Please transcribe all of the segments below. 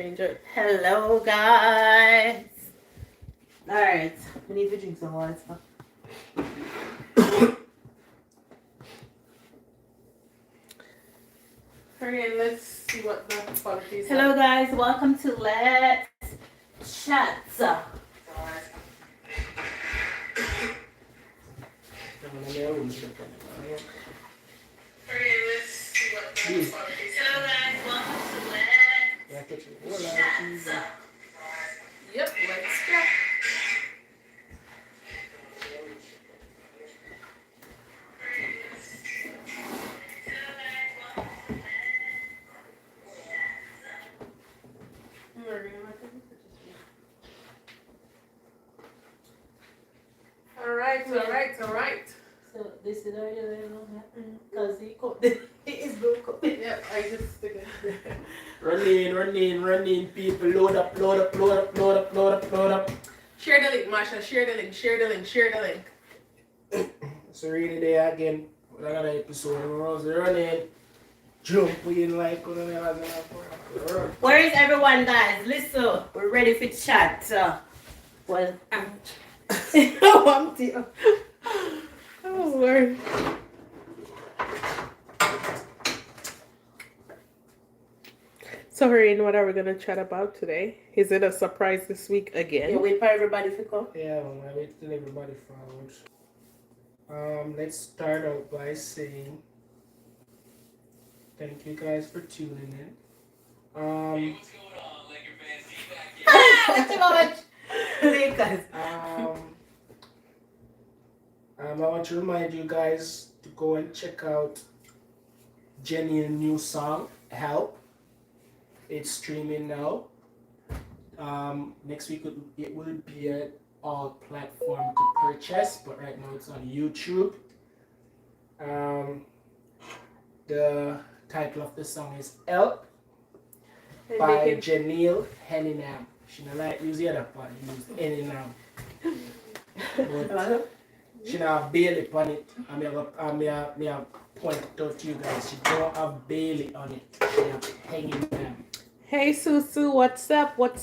Hello, guys. All right, we need to drink some water. Hurry, let's see what the quality is. Hello, guys. Welcome to Let's Chat. Hurry, let's see what the quality is. Hello, guys. Welcome to Let's Chat. Yep, let's go. All right. So this is how you know because he cooked it. He is good cook. Yep, I just stick it. Run in, people. Load up. Share the link, Masha. Share the link. So Rainy there again. Another episode. We're running. Jump in like. Where is everyone, guys? Listen, we're ready for chat. Well, Ouch. I'm dear. Oh, Lord. So, Harine, what are we going to chat about today? Is it a surprise this week again? You wait for everybody to come. Yeah, I wait till everybody forward. Let's start out by saying thank you guys for tuning in. Hey, what's going on, Laker fans? Feedback here. Thank you so much. Lakers. I want to remind you guys to go and check out Jenny's new song, Help. It's streaming now. Next week it will be at all platforms to purchase, but right now it's on YouTube. The title of the song is Help by Janelle Henningham. She don't like use the other part, use Henningham. But she don't have Bailey on it. I point it out to you guys. She don't have Bailey on it. She have Henningham. Hey, Susu, what's up? Alright,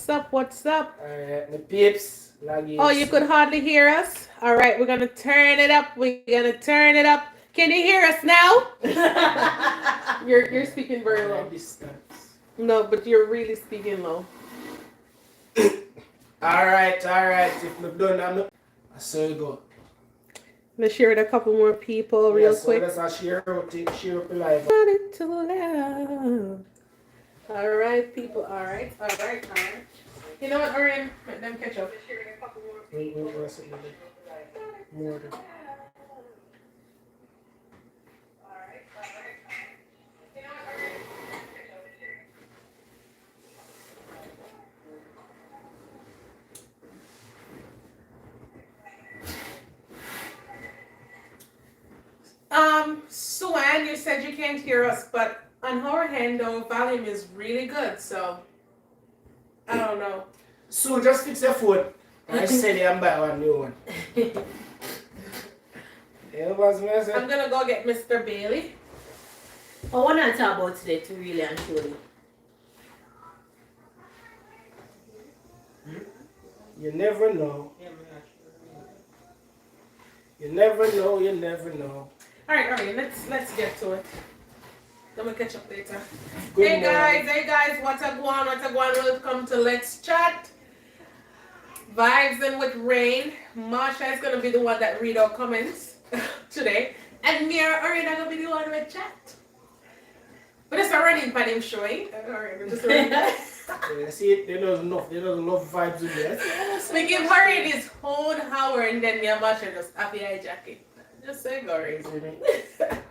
the peeps. Oh, you could hardly hear us? All right, we're going to turn it up. Can you hear us now? You're speaking very low. Distance. No, but you're really speaking low. Alright. If we've done that, so you go. Let's share with a couple more people real quick. So let's share up live. Not into love. All right, people. All right. You know what, Orion? Let them catch up. Let's share with a couple more people. More. Suan, you said you can't hear us, but on our hand, the volume is really good, so I don't know. So just fix your phone. I sell you and buy one new one. I'm gonna go get Mr. Bailey. I want to talk about today to really and truly. You never know. You never know. All right, let's get to it. Then we'll catch up later. Good Hey morning. guys, what's a go on? Welcome to Let's Chat. Vibes in with Rain. Marsha is gonna be the one that read our comments today, and me or Arena gonna be the one with chat. But it's a running for him showing. Alright, just running. Yeah, see, there doesn't enough vibes in there. We give Harry his whole hour, and then me and Marsha just happy hijack. Just say Gary.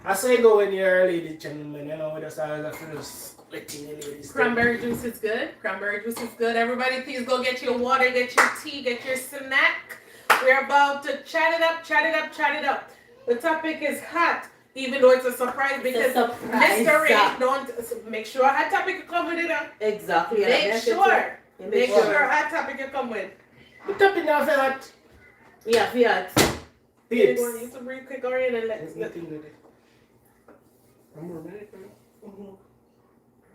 I say go when you're a lady gentleman, we just always have to just letting you ladies. Cranberry juice is good. Everybody, please go get your water, get your tea, get your snack. We're about to chat it up. The topic is hot, even though it's a surprise because Mr. Ray don't make sure a hot topic you come with it. Exactly. Make sure a hot topic you come with. The topic now for that. Yeah. Peeps. You need to breathe quick already and let's Nothing with it. I'm more ready.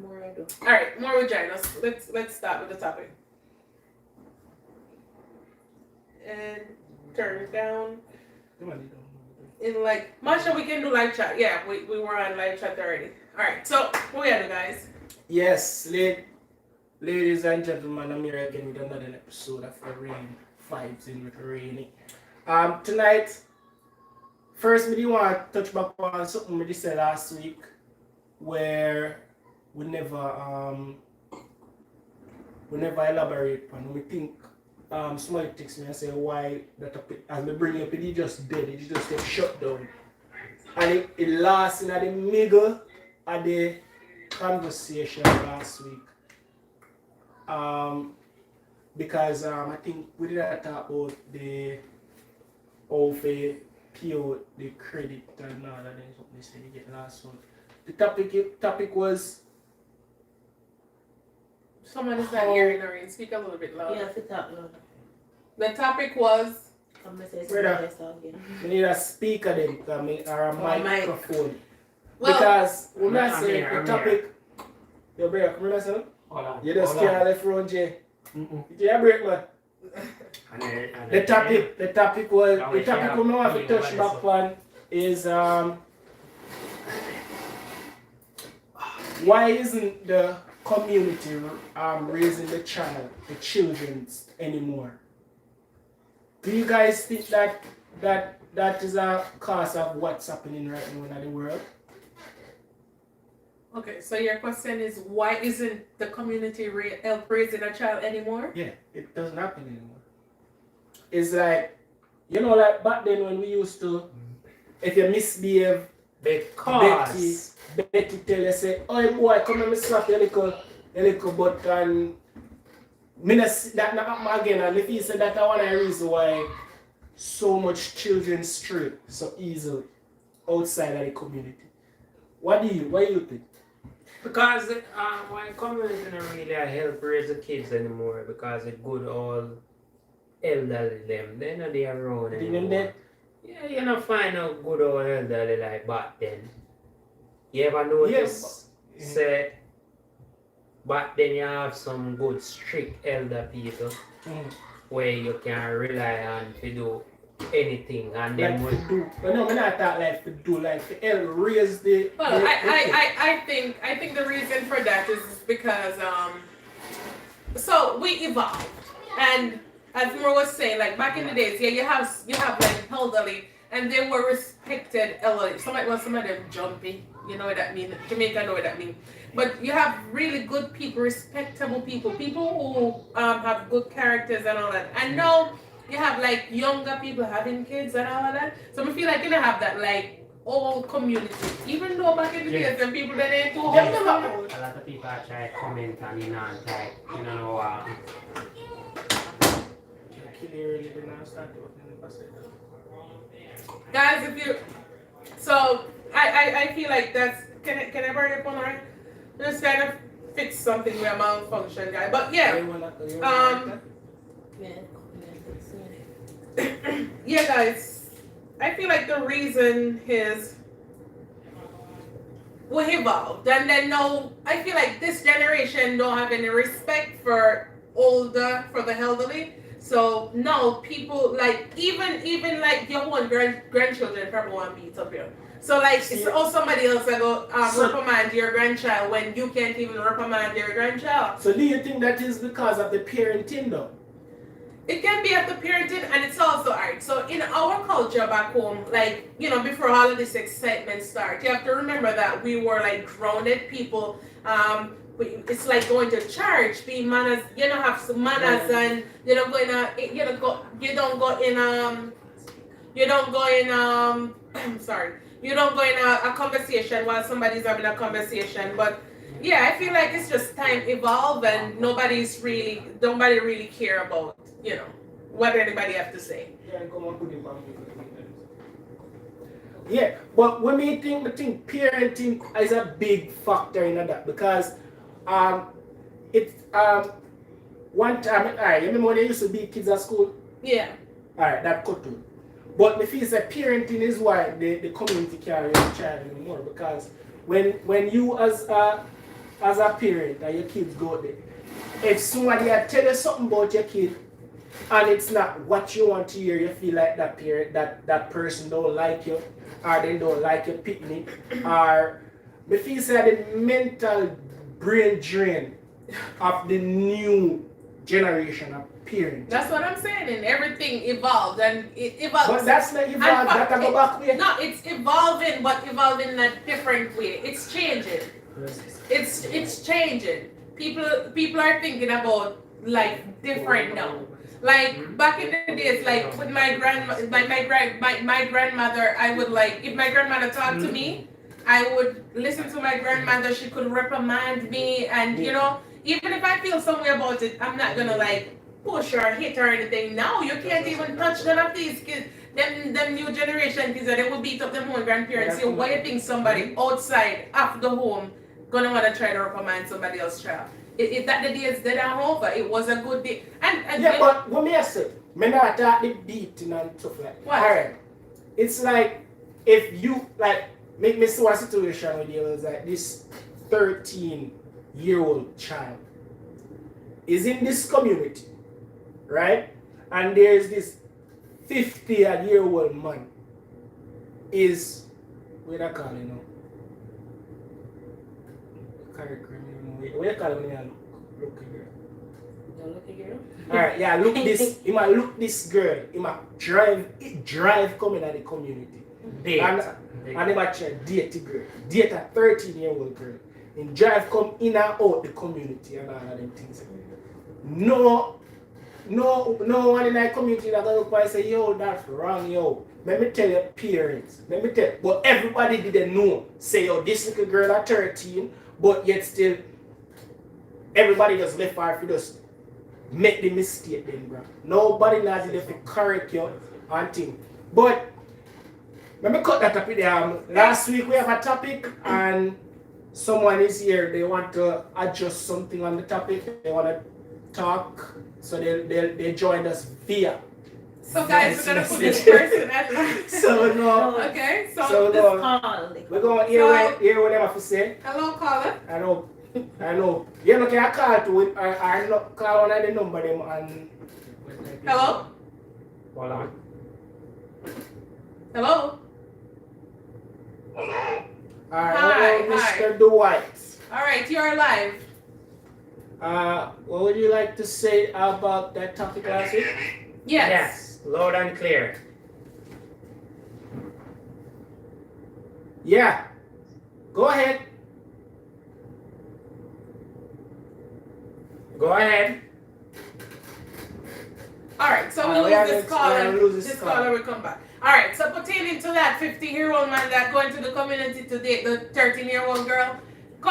More I do. All right, more vaginas. Let's start with the topic. And turn it down. In like Masha, we can do live chat. Yeah, we were on live chat already. All right, so what we are doing, guys? Yes, ladies and gentlemen, I'm here again with another episode of Rain Vibes in with Rainey. Tonight, first we want to touch back on something we said last week, where we never elaborate on. We think somebody texts me and say why that topic, as we bring it up, it just dead, it just get shut down, and it lasts in the middle of the conversation last week. Because I think we didn't talk about the of a PO, the credit and all that things what they said you get last one. The topic was Someone is not hearing or speak a little bit You louder. have to talk louder. The topic was I'm gonna say Brother. something again. we need a speaker then or a Or a mic. microphone. well. Because when I I'm say here, the I'm topic, yo break, come here, son. Hold on. You just hold on. can't left front, Jay. You break, man. The topic was Now the we topic share we want to feeling touch what back on is why isn't the community raising the children anymore? Do you guys think that is a cause of what's happening right now in the world? Okay, so your question is why isn't the community help raising a child anymore? Yeah, it doesn't happen anymore. It's like, like back then when we used to, if you misbehave, Because Betty tell you say, oh boy, come and slap your little butt, and me not see that not happen again. And if you say that one of the reason why so much children stray so easily outside of the community. What do you think? because when community don't really help raise the kids anymore because the good old elderly them, they're not there around Think them anymore. dead? Yeah, you don't find a good old elderly like back then. You ever notice say back then you have some good strict elder people where you can rely on to do anything and then Like to do, but no, we're not talking like to do, like to help raise the. Well, the I think the reason for that is because so we evolved, and as Moore was saying, like back in the days, yeah, you have like elderly, and they were respected elderly. Some of them jumpy, you know what that mean. Jamaica know what that mean. But you have really good people, respectable people who have good characters and all that. And now you have like younger people having kids and all of that. So I feel like you don't have that like old community. Even though back in the days, them people that ain't too old. a lot of people are trying to comment and you know Guys, if you so I feel like that's can I borrow your phone, right? Just kind of fix something with a malfunction, guy. But yeah, yeah, guys. I feel like the reason is we evolved, and then now I feel like this generation don't have any respect for the elderly. So now people like even like your own grandchildren probably want to beat up you. So like it's also somebody else that go reprimand your grandchild when you can't even reprimand your grandchild. So do you think that is because of the parenting though? It can be of the parenting, and it's also art. So in our culture back home, like before all of this excitement starts, you have to remember that we were like grounded people. It's like going to church, be manners. You don't have some manners, and you don't go in sorry. You don't go in a conversation while somebody's having a conversation. But yeah, I feel like it's just time evolve, and nobody really care about what anybody have to say. Yeah, but when we think parenting is a big factor in that, because one time, alright, you remember when they used to beat kids at school? Yeah. Alright, that cut to. But the feel that parenting is why the community can't raise a child anymore, because when you as a as a parent and your kids go there, if somebody had tell you something about your kid and it's not what you want to hear, you feel like that parent, that person don't like you, or they don't like your picnic, or me feel say the mental brain drain of the new generation of parents. That's what I'm saying, and everything evolved, and it evolved. But that's not evolved, that I go back way. No, it's evolving, but evolving in a different way. It's changing. It's changing. People are thinking about life different now. Like back in the days, like with my grandmother, I would like if my grandmother talked to me, I would listen to my grandmother. She could reprimand me, and you know, even if I feel some way about it, I'm not gonna like push or hit or anything. No, you can't even touch none of these kids. Them new generation kids, they will beat up their own grandparents. So why you think somebody outside of the home gonna wanna try to reprimand somebody else's child? If that the day is dead and over, it was a good day. And yeah, but what me I say, me not talk the beating and stuff like that. What? Alright. It's like if you like make me see a situation with you was like this 13-year-old child is in this community, right? And there's this 50-year-old man is what I call it now? What you call him? Look girl. Don't look at girl. Alright, yeah, look this. He might look this girl. He might drive coming at the community. Date. And he might try date the girl. Date a 13-year-old girl. And drive come in and out the community and all of them things. No one in that community that gonna look and say, yo, that's wrong, yo. Let me tell your parents. But everybody didn't know. Say, yo, this little girl at 13, but yet still everybody just left her for just make the mistake then, bro. Nobody knows if they correct you and thing. But let me cut that topic there. Last week we have a topic and someone is here. They want to adjust something on the topic. They want to talk. So they joined us via. so guys, we're gonna put this person at last. So no. Okay, So so no. Call. We're going to hear what they have to say. hello caller. I know. You know, can I call to I call one of the number them and Hello? Hold on. Hello? Hello. Alright, Hi, hello, hi. Mr. Dwight. Alright, you're live. What would you like to say about that topic Can you last week? hear me? Yes. Loud and clear. Yeah. Go ahead. Go ahead. Alright, so we we'll are lose this gonna- we are caller. gonna lose this This caller. caller will come back. Alright, so pertaining to that 50-year-old man that going to the community to date the 13-year-old girl.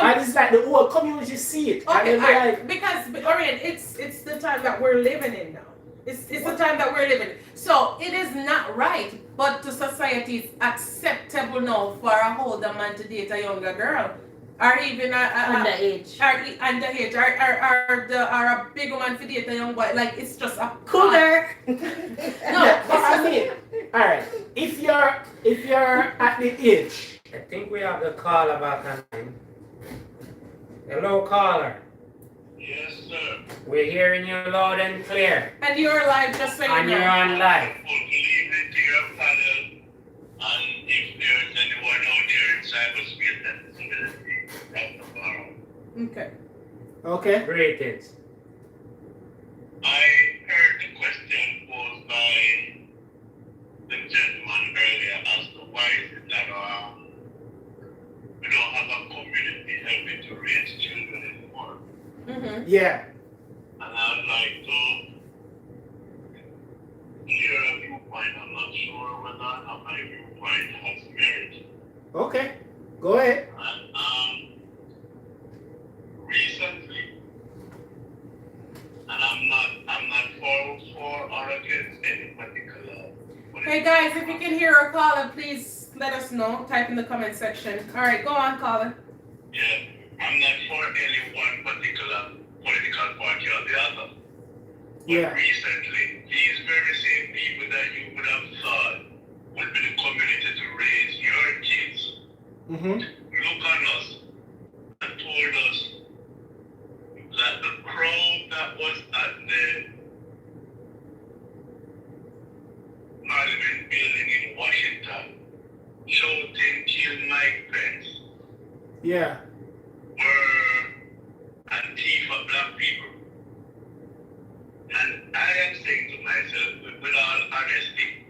And it's like the whole community see it. Okay, and they're alright, like, because Orion, it's the time that we're living in now. It's the time that we're living in. So it is not right, but to society it's acceptable now for a older man to date a younger girl. Or even Underage. underage, or a big woman to date a young boy. Like it's just a Cougar. No, yeah, but I mean, alright, if you're at the age, I think we have the caller back on. Hello, caller. Yes, sir. We're hearing you loud and clear. and you're live just so you And you're know. on live. Good evening to your panel. And if there's anyone out there in cyberspace that is ability, that's tomorrow. Okay. okay? Greetings. I heard the question posed by the gentleman earlier as to why is it that we don't have a community helping to raise children anymore. Mm-hmm. Yeah. And I'd like to hear a viewpoint. I'm not sure whether or not my viewpoint has merit. Okay. Go ahead. And recently, and I'm not for or against any particular. Hey guys, if you can hear our caller, please let us know. Type in the comment section. All right, go on, caller. Yeah, I'm not for any one particular political party or the other. But Yeah. recently, these very same people that you would have thought would be the community to raise your kids Mm-hmm. look on us and told us shouting kill Mike Pence Yeah. were Antifa black people. And I am saying to myself, with all honesty,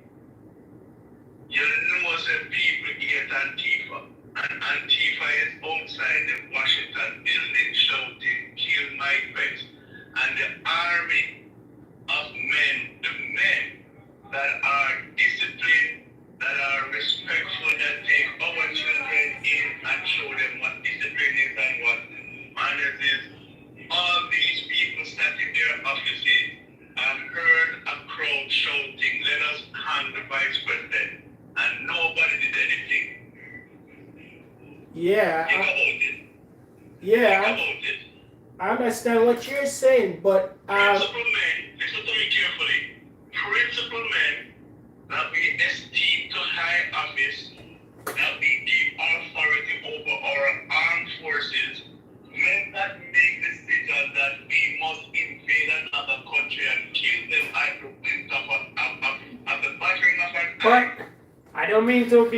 you know some people hate Antifa. And Antifa is outside the Washington building shouting, kill Mike Pence. And the army of men, the men that are disciplined, that are respectful, that take our children in and show them what discipline is and what manners is. All these people sat in their offices and heard a crowd shouting, let us hang the vice president. And nobody did anything. Yeah. Think about it. Yeah. Think about it. I understand what you're saying, but Principal men, listen to me carefully. Principal men that we esteem to high office, that we give authority over our armed forces, men that make decisions that we must invade another country and kill them at the point of the battering of an eye. But I don't mean to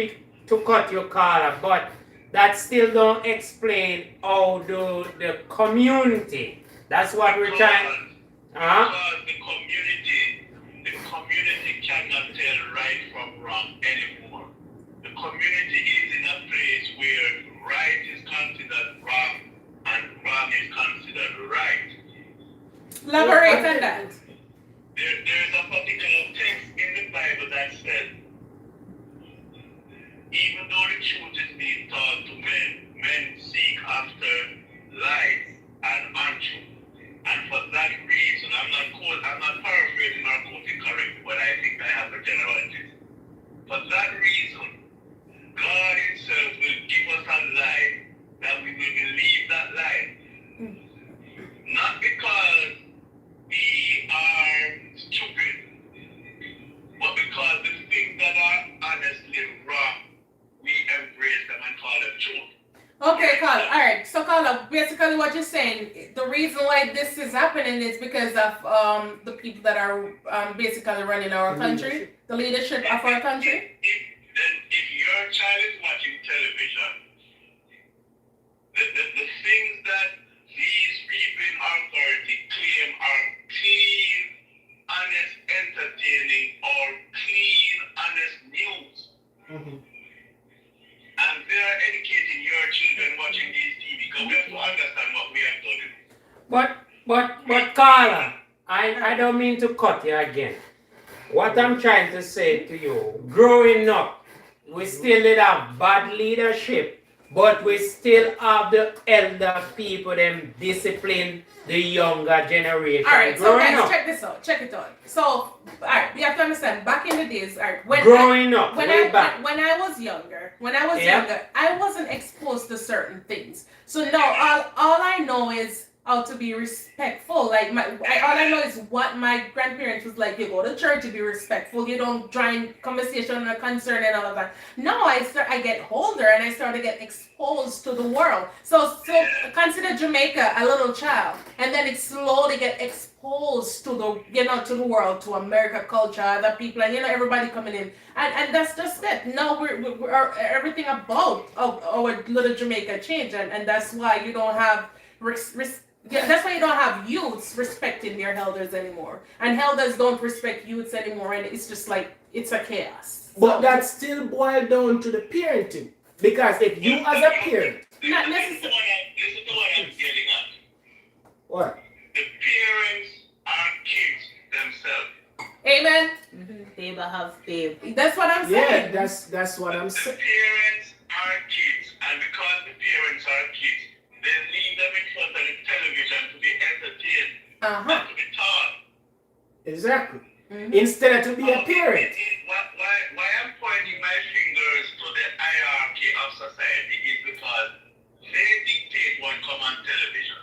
cut your caller, but that still don't explain how the community. That's what we're trying. Because the community cannot tell right from wrong anymore. The community is in a place where right is considered wrong and wrong is considered right. Elaborate on that. There's a particular text in the Bible that says, even though the truth is being taught to men, men seek after lies and untruth. And for that reason, I'm not paraphrasing or quoting correctly, but I think I have the generalities. For that reason, God Himself will give us a lie that we will believe that lie. Not because we are stupid, but because the things that are honestly wrong, we embrace them and call them truth. Okay, Carla. All right. So, Carla, basically what you're saying, the reason why this is happening is because of the people that are basically running our country, the leadership of our country. If your child is watching television, the things that these people in authority claim are clean, honest, entertaining, or clean, honest news. Mhm. And they are educating your children watching these TV because we have to understand what we have done. But Carla, I don't mean to cut you again. What I'm trying to say to you, growing up, we still did have bad leadership, but we still have the elder people them discipline the younger generation. All right, so growing guys, up, check this out. Check it out. So, all right, we have to understand. Back in the days, all right, when growing up, when way I back. when I was younger, Yeah. I wasn't exposed to certain things. So now all I know is how to be respectful. Like all I know is what my grandparents was like. You go to church, you be respectful. You don't join conversation or concern and all of that. Now I get older and I start to get exposed to the world. So consider Jamaica a little child, and then it slowly get exposed to the world, to America culture, other people, and everybody coming in, and that's just it. Now we're everything about our little Jamaica change, and that's why you don't have that's why you don't have youths respecting their elders anymore, and elders don't respect youths anymore, and it's just like it's a chaos. But that still boils down to the parenting. Because if you as a parent, Not Listen to what I'm getting at. what? The parents are kids themselves. Amen. Babe, I have babe. That's what I'm Yeah, saying. that's what I'm The saying. parents are kids, and because the parents are kids, they leave them in front of the television to be entertained and to be taught. Exactly. Mhm. Instead of to be a parent. Why I'm pointing my fingers to the hierarchy of society is because they dictate what comes on television.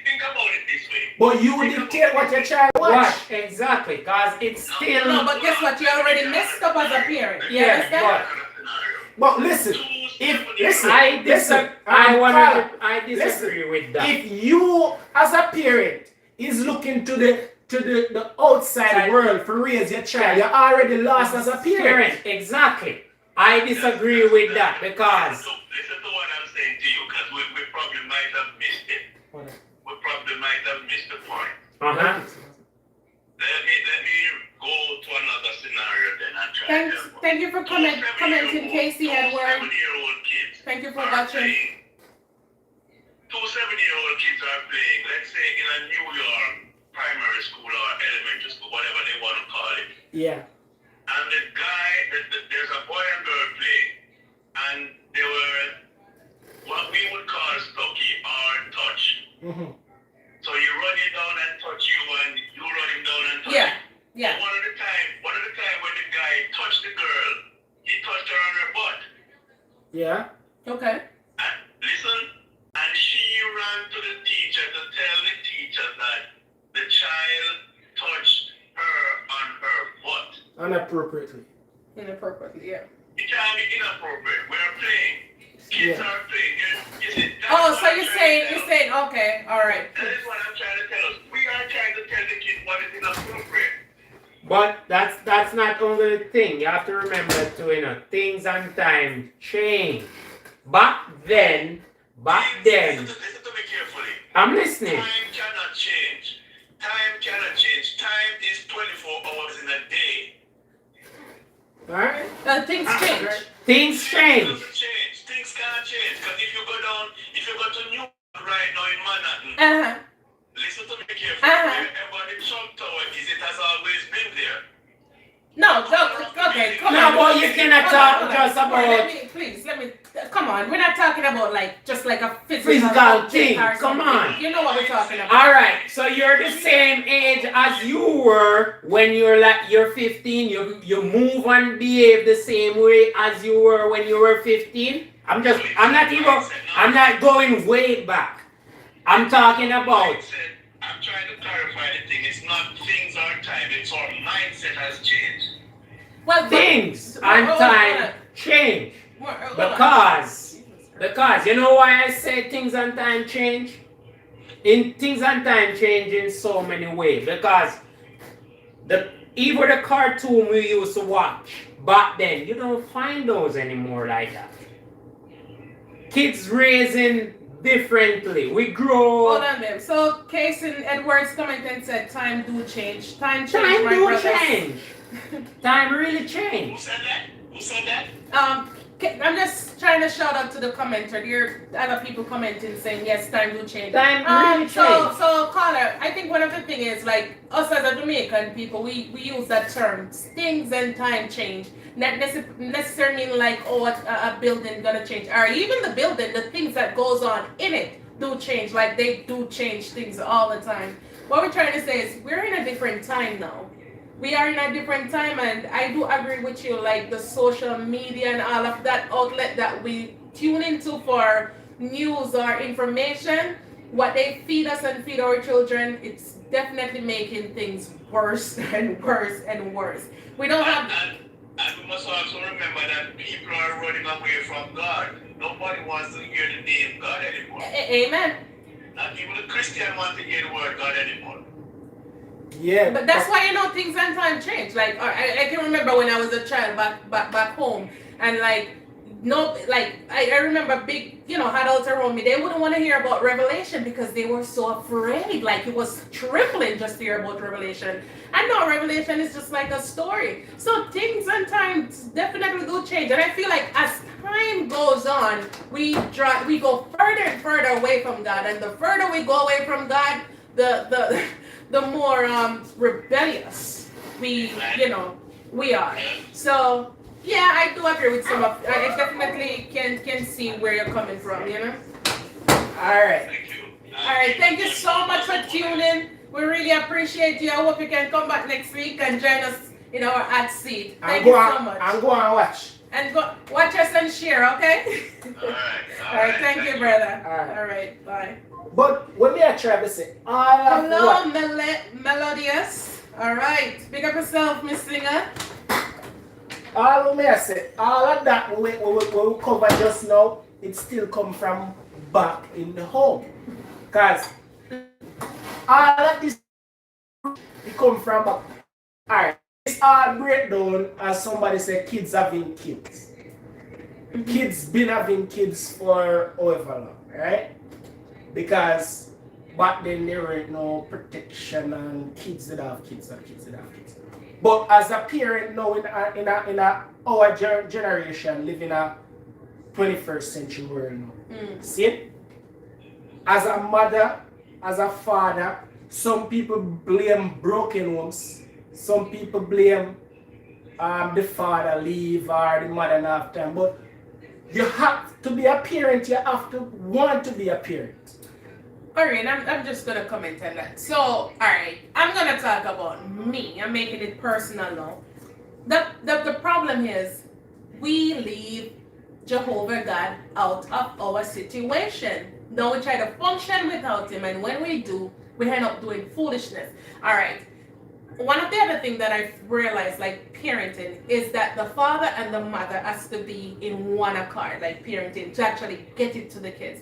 Think about it this way. But you dictate what your child watch. What exactly? Cause it's still No, but guess what? You already messed up as a parent. You Yeah, understand? But listen, listen, I disagree listen. with that. If you as a parent is looking to the outside Child. world for raise your child, you're already lost as a parent. Exactly. I disagree with that because Listen to what I'm saying to you, because we probably might have missed it. We probably might have missed the point. Let me go to another scenario then and try to help. Thank you for commenting, Casey Edward. 7-year-old kids. Thank you for are watching. playing. 2 7-year-old kids are playing, let's say in a New York primary school or elementary school, whatever they want to call it. Yeah. And the guy, there's a boy and girl playing, and they were what we would call stocky or touch. Mm-hmm. So you run him down and touch you, and you run him down and touch Yeah, him. yeah. But one of the time when the guy touched the girl, he touched her on her butt. Yeah. Okay. And listen, and she ran to the teacher to tell the teacher that the child touched her on her butt. Inappropriately. Inappropriately, yeah. It can't be inappropriate. We're playing. Kids Yeah. are playing. You see, that's Oh, what so I'm you're trying to saying, tell. okay, all right. That is what I'm trying to tell us. We are trying to tell the kids what is inappropriate. but that's not only the thing. You have to remember too, things and time change. Back then, Listen to me carefully. I'm listening. Time cannot change. Time cannot change. Time is 24 hours in a day. Alright? Things change. Things change. Doesn't change. Things can't change. Because if you go to New York right now in Manhattan, Uh-huh. listen to me carefully. Uh-huh. Wherever the Trump Tower is, it has always been there. No, okay, come No, on. but you cannot talk Hold on. just about Please, let me, come on. We're not talking about just like a physical object thing. or Come something. on. You know what we're talking about. All right, so you're the same age as you were when you're 15. You move and behave the same way as you were when you were 15. I'm not going way back. I'm talking about I'm trying to clarify the thing. It's not things or time. It's our mindset has changed. Well, things hold and on. time change. Hold on. Because you know why I say things and time change? Things and time change in so many ways. Because even the cartoon we used to watch back then, you don't find those anymore like that. Kids raising differently. We grow. Hold on there. So, Casey Edwards commented said, time do change. Time change, Time my do brothers. change. Time really Who change. said that? Who said that? I'm just trying to shout out to the commenter. There are other people commenting saying, yes, time do change. Time really So, change. caller, I think one of the things is like us as a Jamaican people, we use that term, things and time change. Not necessarily mean like, oh, a building gonna change, or even the building, the things that goes on in it do change. Like they do change things all the time. What we're trying to say is we're in a different time now. We are in a different time, and I do agree with you. Like the social media and all of that outlet that we tune into for news or information, what they feed us and feed our children, it's definitely making things worse and worse and worse. We don't have. And we must also remember that people are running away from God. Nobody wants to hear the name God anymore. Amen. Not even the Christian want to hear the word God anymore. Yeah. But that's why things and time change. Like I can remember when I was a child back home, and I remember big adults around me. They wouldn't want to hear about Revelation because they were so afraid. Like it was tripling just to hear about Revelation. I know Revelation is just like a story. So things and times definitely do change, and I feel like as time goes on, we go further and further away from God, and the further we go away from God, the more rebellious we are. So yeah, I do agree with some of. I definitely can see where you're coming from. Alright. Thank you. All right, thank you so much for tuning. We really appreciate you. I hope you can come back next week and join us in our ad seat. Thank you so much. And go and watch. And go watch us and share, okay? All right, thank you, brother. Alright. All right, bye. But when me I try to say, all of Hello, what, Melodious. All right, big up yourself, Miss Singer. all of me I say, all of that we cover just now, it still come from back in the home. Because all of this, it come from back. Alright, it's all breakdown as somebody said, kids having kids. Kids been having kids for however long, right? Because back then there were no protection and kids did have kids and kids did have kids. But as a parent now in our generation living in a 21st century world now. See? As a mother, as a father, some people blame broken homes. Some people blame the father leave or the mother not have time. But you have to be a parent, you have to want to be a parent. Alright, I'm just gonna comment on that. So, alright, I'm gonna talk about me. I'm making it personal now. The problem is we leave Jehovah God out of our situation. Now we try to function without him, and when we do, we end up doing foolishness. Alright. One of the other things that I've realized, like parenting, is that the father and the mother has to be in one accord, like parenting, to actually get it to the kids.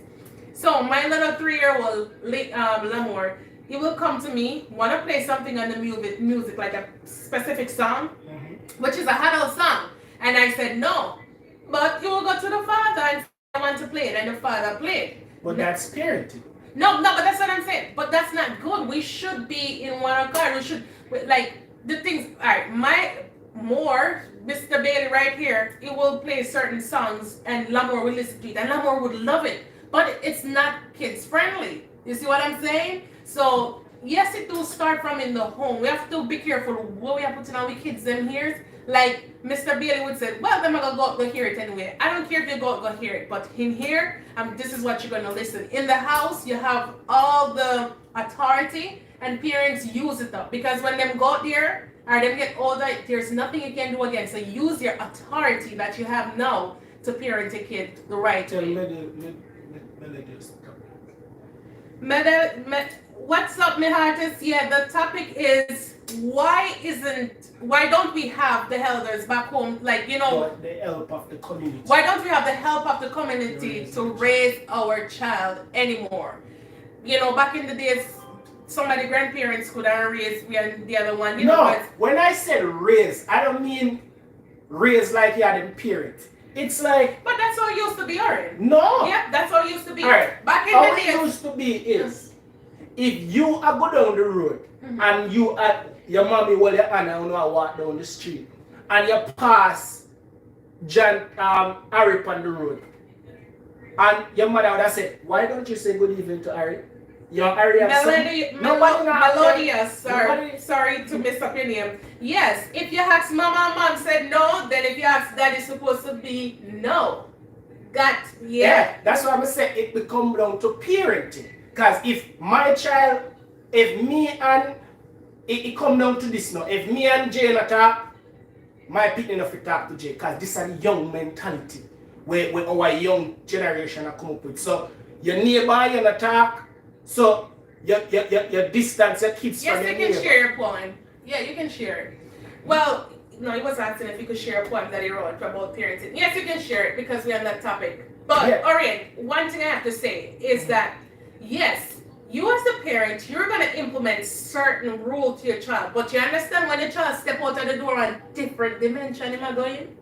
So my little 3-year-old Lamour, he will come to me, want to play something on the music, like a specific song, which is a huddle song. And I said, no, but you will go to the father and say, I want to play it, and the father played. But that's parenting. No, but that's what I'm saying. But that's not good. We should be in one accord. We should, like, the things, all right, Mr. Bailey right here, he will play certain songs and Lamour will listen to it and Lamour would love it. But it's not kids friendly. You see what I'm saying? So, yes, it will start from in the home. We have to be careful what we are putting on with kids them here. Like Mr. Bailey would say, well, they're gonna go hear it anyway. I don't care if they go hear it, but in here, this is what you're gonna listen. In the house, you have all the authority, and parents use it up because when them go there or them get older, there's nothing you can do again. So use your authority that you have now to parent a kid the right way. What's up, my artists? Yeah, the topic is why don't we have the elders back home, like, you know, the help of the community. Why don't we have the help of the community to raise our child anymore? You know, back in the days, some of the grandparents could have raised the other one. You know, when I said raise, I don't mean raise like you had a parent. It's like... But that's how it used to be, alright? No. Yeah, that's how it used to be. Alright. Back in how the days... it used to be is, if you are go down the road, and you at your mommy hold your hand and you walk down the street, and you pass John Harry on the road, and your mother would have said, why don't you say good evening to Harry? Young Harry Melodious, sorry to mess up your name. Yes, if you ask mama and mom said no, then if you ask dad, it's supposed to be no. Yeah, that's what I'm saying. It becomes down to parenting. Because if my child, if me and, it come down to this now, if me and Jay not talk, my people enough to talk to Jay, because this is the young mentality where our young generation are come up with. So your neighbor, you not talk, so you distance your kids from your neighbor. Yes, you can share your poem. Yeah, you can share it. Well, no, he was asking if you could share a poem that he wrote about parenting. Yes, you can share it because we're on that topic. But, alright, one thing I have to say is that, yes, you as the parent, you're going to implement certain rule to your child. But you understand when your child step out of the door on different dimension, am I going?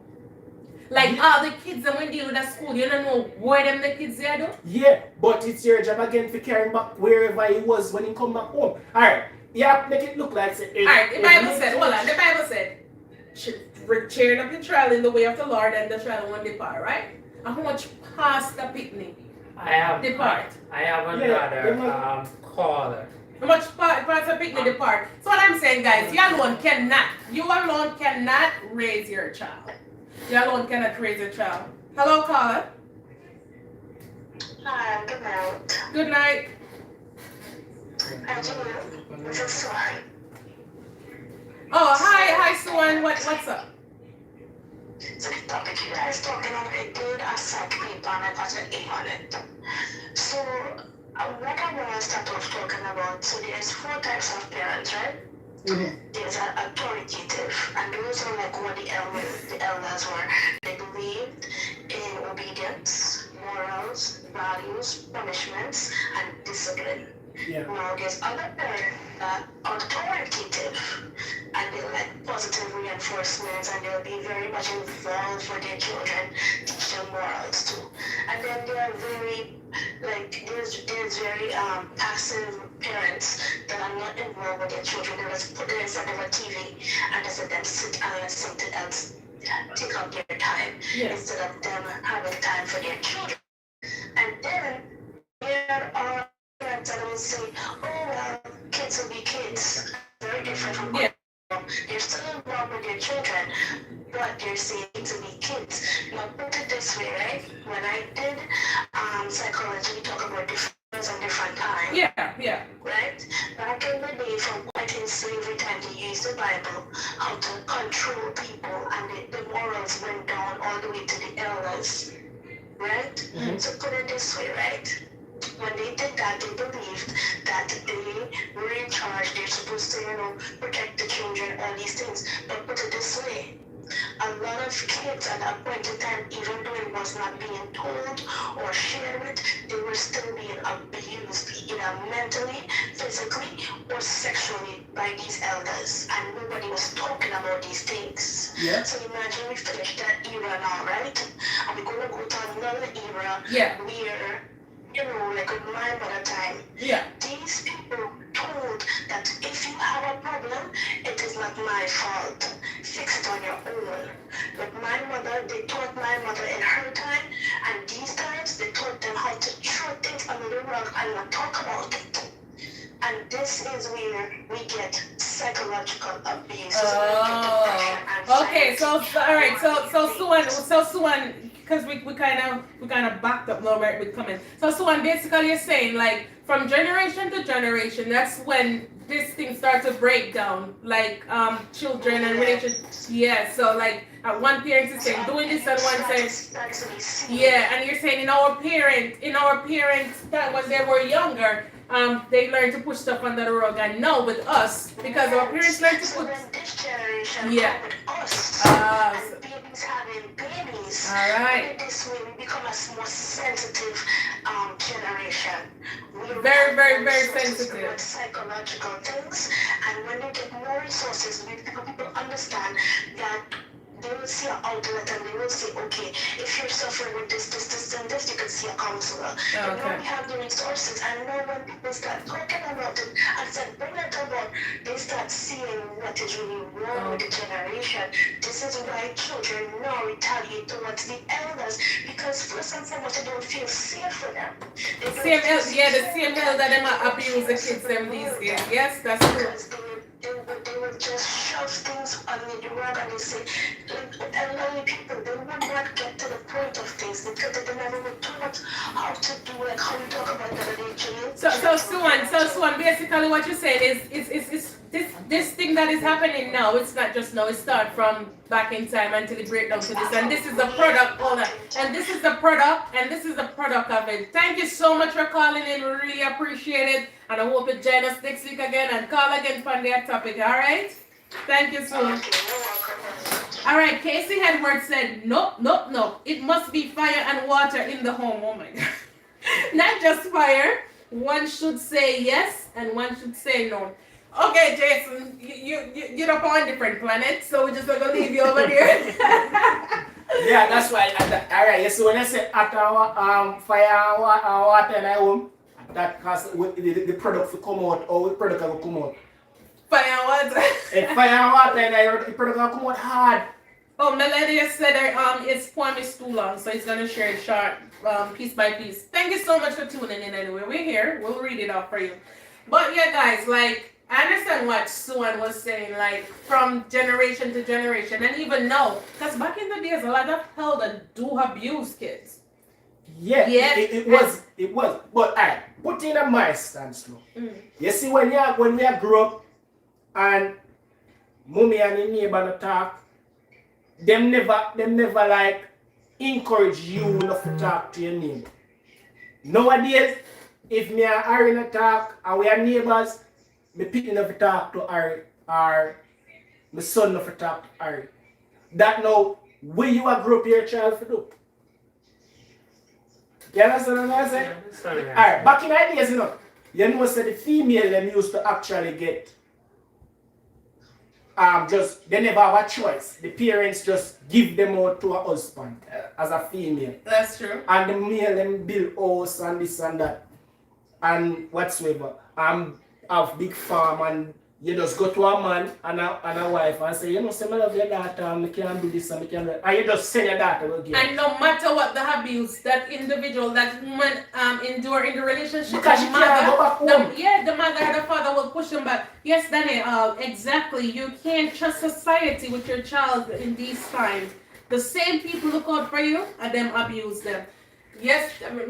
Like all the kids that when deal with at school, you don't know where them the kids are though? Yeah, but it's your job again to carry him back wherever he was when he come back home. Alright, yeah, make it look like... Alright, the Bible said, cheering up your child in the way of the Lord and the child won't depart, right? And how much past the picnic? Depart. I have another caller. How much past the picnic depart? So what I'm saying, guys, you alone cannot raise your child. You alone cannot raise your child. Hello, caller. Hi, good night. Good night. This is Suan. Oh, hi, Suan. What's up? So the topic you guys talking about, I did a psych paper and I got an A on it. So what I want to start off talking about, so there's 4 types of parents, right? There's an authoritative, and those are like what the elders were. They believed in obedience, morals, values, punishments, and discipline. Yeah. Now there's other parents that are authoritative, and they like positive reinforcement. reinforcements, and they'll be very much involved with their children, teach them morals too. And then they are very, like, there's very passive parents that are not involved with their children. They just put them in front of a TV and just let them sit and listen to them take up their time instead of them having time for their children. And then there are parents that will say, oh well, kids will be kids. Very different from they're still involved with their children, but they're saying to be kids. Now put it this way, right? When I did psychology, we talk about different and different times. Yeah. Right? Back in the day, from quite in slavery time, they used the Bible how to control people, and the morals went down all the way to the elders. Right? Mm-hmm. So put it this way, right? When they did that, they believed that they were in charge. They're supposed to, protect the children, all these things. But put it this way, a lot of kids at that point in time, even though it was not being told or shared with, they were still being abused, either mentally, physically, or sexually by these elders. And nobody was talking about these things. Yeah. So imagine we finished that era now, right? And we're going to go to another era where, like with my mother time, these people told that if you have a problem, it is not my fault. Fix it on your own. But my mother, they taught my mother in her time, and these times they taught them how to throw things under the rug and not talk about it. And this is where we get psychological abuse. Okay, so all right, so Suan, because we kind of backed up now with comment. So Suan, basically you're saying like from generation to generation, that's when this thing starts to break down, like children and relationships. Yeah, so like one parent is saying doing this and one says and you're saying in our parents that when they were younger, they learned to push stuff under the rug, and now with us, because our parents learned to put. This generation with us, and babies having babies. All right. In this way, we become a more sensitive generation. Very, very, very sensitive. With psychological things, and when they get more resources, people understand that. They will see an outlet and they will say, okay, if you're suffering with this, and this, you can see a counselor. Okay. And now we have the resources, and now when people start talking about it and start bringing it about, they start seeing what is really wrong with the generation. This is why children now retaliate towards the elders, because first and foremost, they don't feel safe for them. The same elder that them abuse the kids them these days. Yes, that's true. They would just shove things under the rug, and they say, like elderly people, they would not get to the point of things because they never were taught how to do, like how we talk about the religion. So Suan, basically what you're saying is this thing that is happening now, it's not just now, it starts from back in time until it breaks down to this, and this is the product, and this is the product of it. Thank you so much for calling in, we really appreciate it, and I hope you join us next week again and call again for their topic, alright? Thank you so much. Alright, Casey Edwards said, nope, it must be fire and water in the home, oh my God. Not just fire, one should say yes and one should say no. Okay, Jason, you're up on a different planet, so we're just gonna leave you over there. Yeah, that's why. Alright, so when I say after fire and water in my home, that cause the product will come out, or the product will come out. Fire and water. If fire and water in the product will come out hard. Oh, Melody said his poem is too long, so he's gonna share it short, piece by piece. Thank you so much for tuning in anyway. We're here, we'll read it off for you. But yeah, guys, like, I understand what Suan was saying, like, from generation to generation, and even now, because back in the days, a lot of elders do abuse kids. Yeah, it was. But put in a my stance now. You see, when we grew up, and mommy and the neighbor talk, them never like encourage you enough to talk to your neighbor. Nowadays, if me and Harry not talk, and we are neighbors, me pick enough to talk to Harry, or my son enough to talk to Harry. That now, where you are grew up your child to do. You understand what I'm saying? Alright, back in the days, you know, say the female them used to actually get just they never have a choice. The parents just give them out to a husband as a female. That's true. And the male them build house and this and that and whatsoever. Have big farm and you just go to a man and a wife and say, you know, say I love your daughter and I can do this and I can do that. And you just send your daughter again. And no matter what the abuse that individual, that woman endure in the relationship, Because she can't go back home. The mother and the father will push them back. Yes, Danny, exactly. You can't trust society with your child in these times. The same people look out for you and them abuse them. Yes, I mean,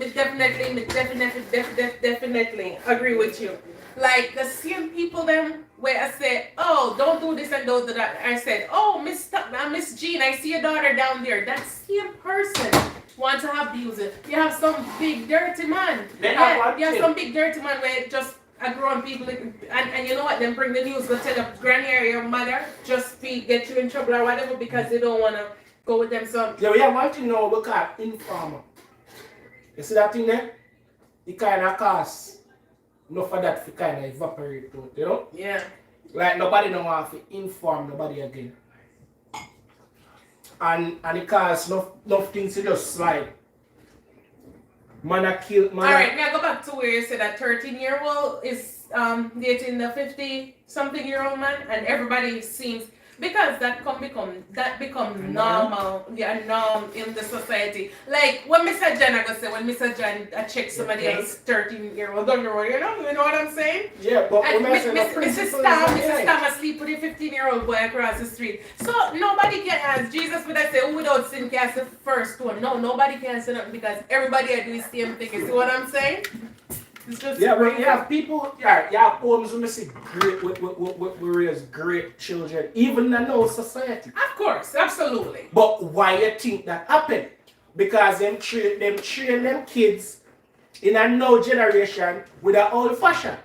definitely agree with you. Like the same people them where I said, oh, don't do this and don't do that. I said, oh, Miss Jean, I see your daughter down there. That same person want to abuse it. You have some big dirty man. You have some big dirty man where just a grown people and you know what? Then bring the news, go tell the granny or your mother, just get you in trouble or whatever because they don't want to go with them. So yeah, we have one thing now we call informer. You see that thing there? It kind of costs enough for that to kind of evaporate out, you know? Yeah. Like nobody don't want to inform nobody again. And it costs enough things to just slide. Man a kill, man. Alright, may I go back to where you said that 13-year-old is dating the 50-something-year-old man and everybody seems because that become normal, norm in the society. Like when Mr. John I go say when Mr. John check somebody else 13-year-old, you know what I'm saying? Yeah, but and Mrs. Tam asleep with a 15-year-old boy across the street. So nobody can ask. Jesus would have said, who without sin cast the first one? No, nobody can say nothing because everybody are doing the same thing. You see what I'm saying? Yeah, but you have people, you have homes who see great, we raise great children, even in our society. Of course, absolutely. But why you think that happened? Because them train them kids in a new generation with an old fashion.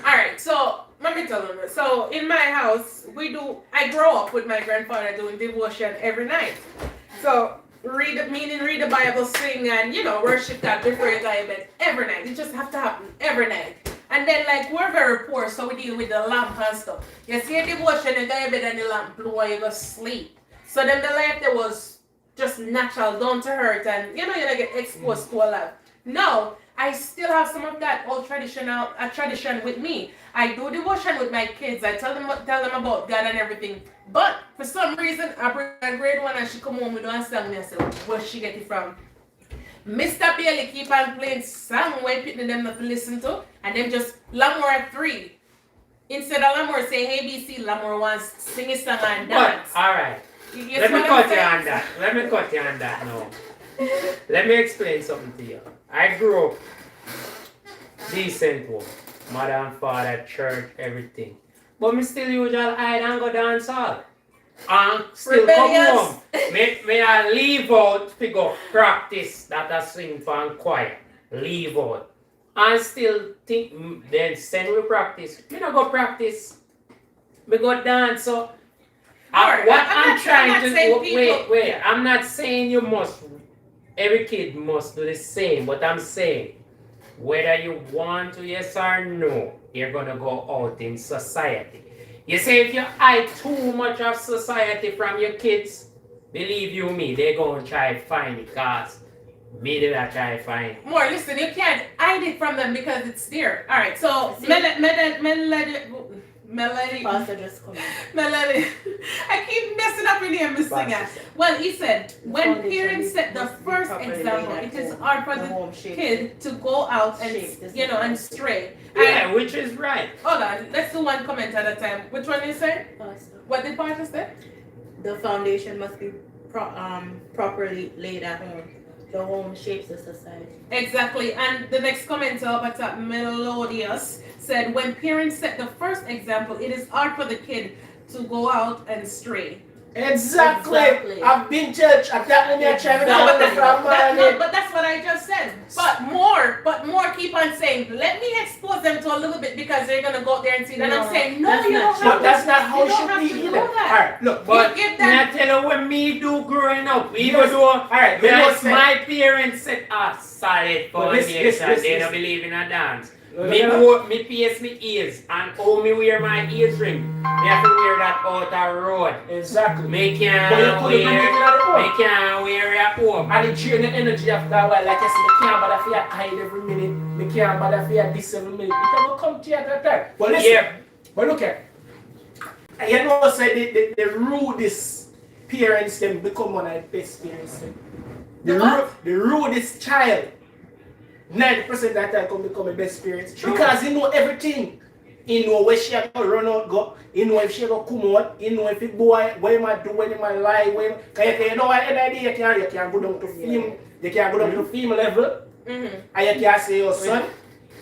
Alright, so let me tell you. So in my house, I grow up with my grandfather doing devotion every night. So read the Bible, sing, and worship God before you go to bed every night. It just have to happen every night. And then we're very poor, so we deal with the lamp and stuff. You see a devotion, you go to bed and the lamp blow and you go sleep. So then the life that was just natural, down to earth, and you get exposed to a lot. No, I still have some of that old tradition with me. I do devotion with my kids. I tell them about God and everything. But for some reason, I bring a grade 1 and she come home with one song and I say, where she get it from? Mr. Bailey keep on playing song where people them not listen to, and them just Lamore 3. Instead of Lamore say ABC, Lamore wants sing a song and dance. But, alright. Let me cut you on that now. Let me explain something to you. I grew up decent home. Mother and father, church, everything. But me still usually hide and go dance hall. And still Rebellious. come home. Me I leave out to go practice that I sing for and choir. Leave out. And still think, then send me practice. Me not go practice. Me go dance. So I'm not saying every kid must do the same, but I'm saying whether you want to, yes or no, you're gonna go out in society. You say if you hide too much of society from your kids, believe you me, they're gonna try to find it, cause me did I try to find it. More, listen, you can't hide it from them because it's there. Alright, so Melody. Pastor just come in. Melody. I keep messing up your name, Miss Singer. Well, he said, when parents set the first example, it is hard for the kid to go out and, and stray. Yeah, which is right. Hold on, let's do one comment at a time. Which one you say? Pastor. What did Pastor say? The foundation must be properly laid at home. The home shapes the society. Exactly. And the next commenter up at top, Melodious, said, when parents set the first example, it is hard for the kid to go out and stray. Exactly. I've been church. I can't even try to but that's what I just said. But more keep on saying, let me expose them to a little bit because they're gonna go out there and see that. And I'm saying, no, you don't have to. That's not how it should be either. Alright, look, but I tell you when me do growing up, even though my parents set a solid foundation, they don't believe in a dance. Me pierce me ears and how me wear my ears ring. Me have to wear that out the road. Exactly. Me But can't you couldn't wear. do it at home. Me can't wear it at home. And it drain the energy after a while. Like I said, me can't bother for your hide every minute. Me can't bother for your this every minute. It can come to you at a time. But listen. Yeah. But look at. You know, say the rudest parents can become one of the best parents. The rudest child. 90% of the time can become the best parents. True. Because he know everything. He know where she go run out go. He know if she go come out. He know if it boy what he might do, when he might lie, when you know at the end of the day you can go down to film. You can go down to film level. And you can say, your son,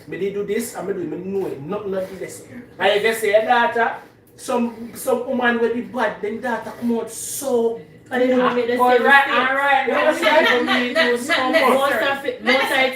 me did do this and me do it. Me know it. Nothing of this. And you can say your daughter, some woman will be bad, then daughter come out so. And they don't make the same Alright. Most of the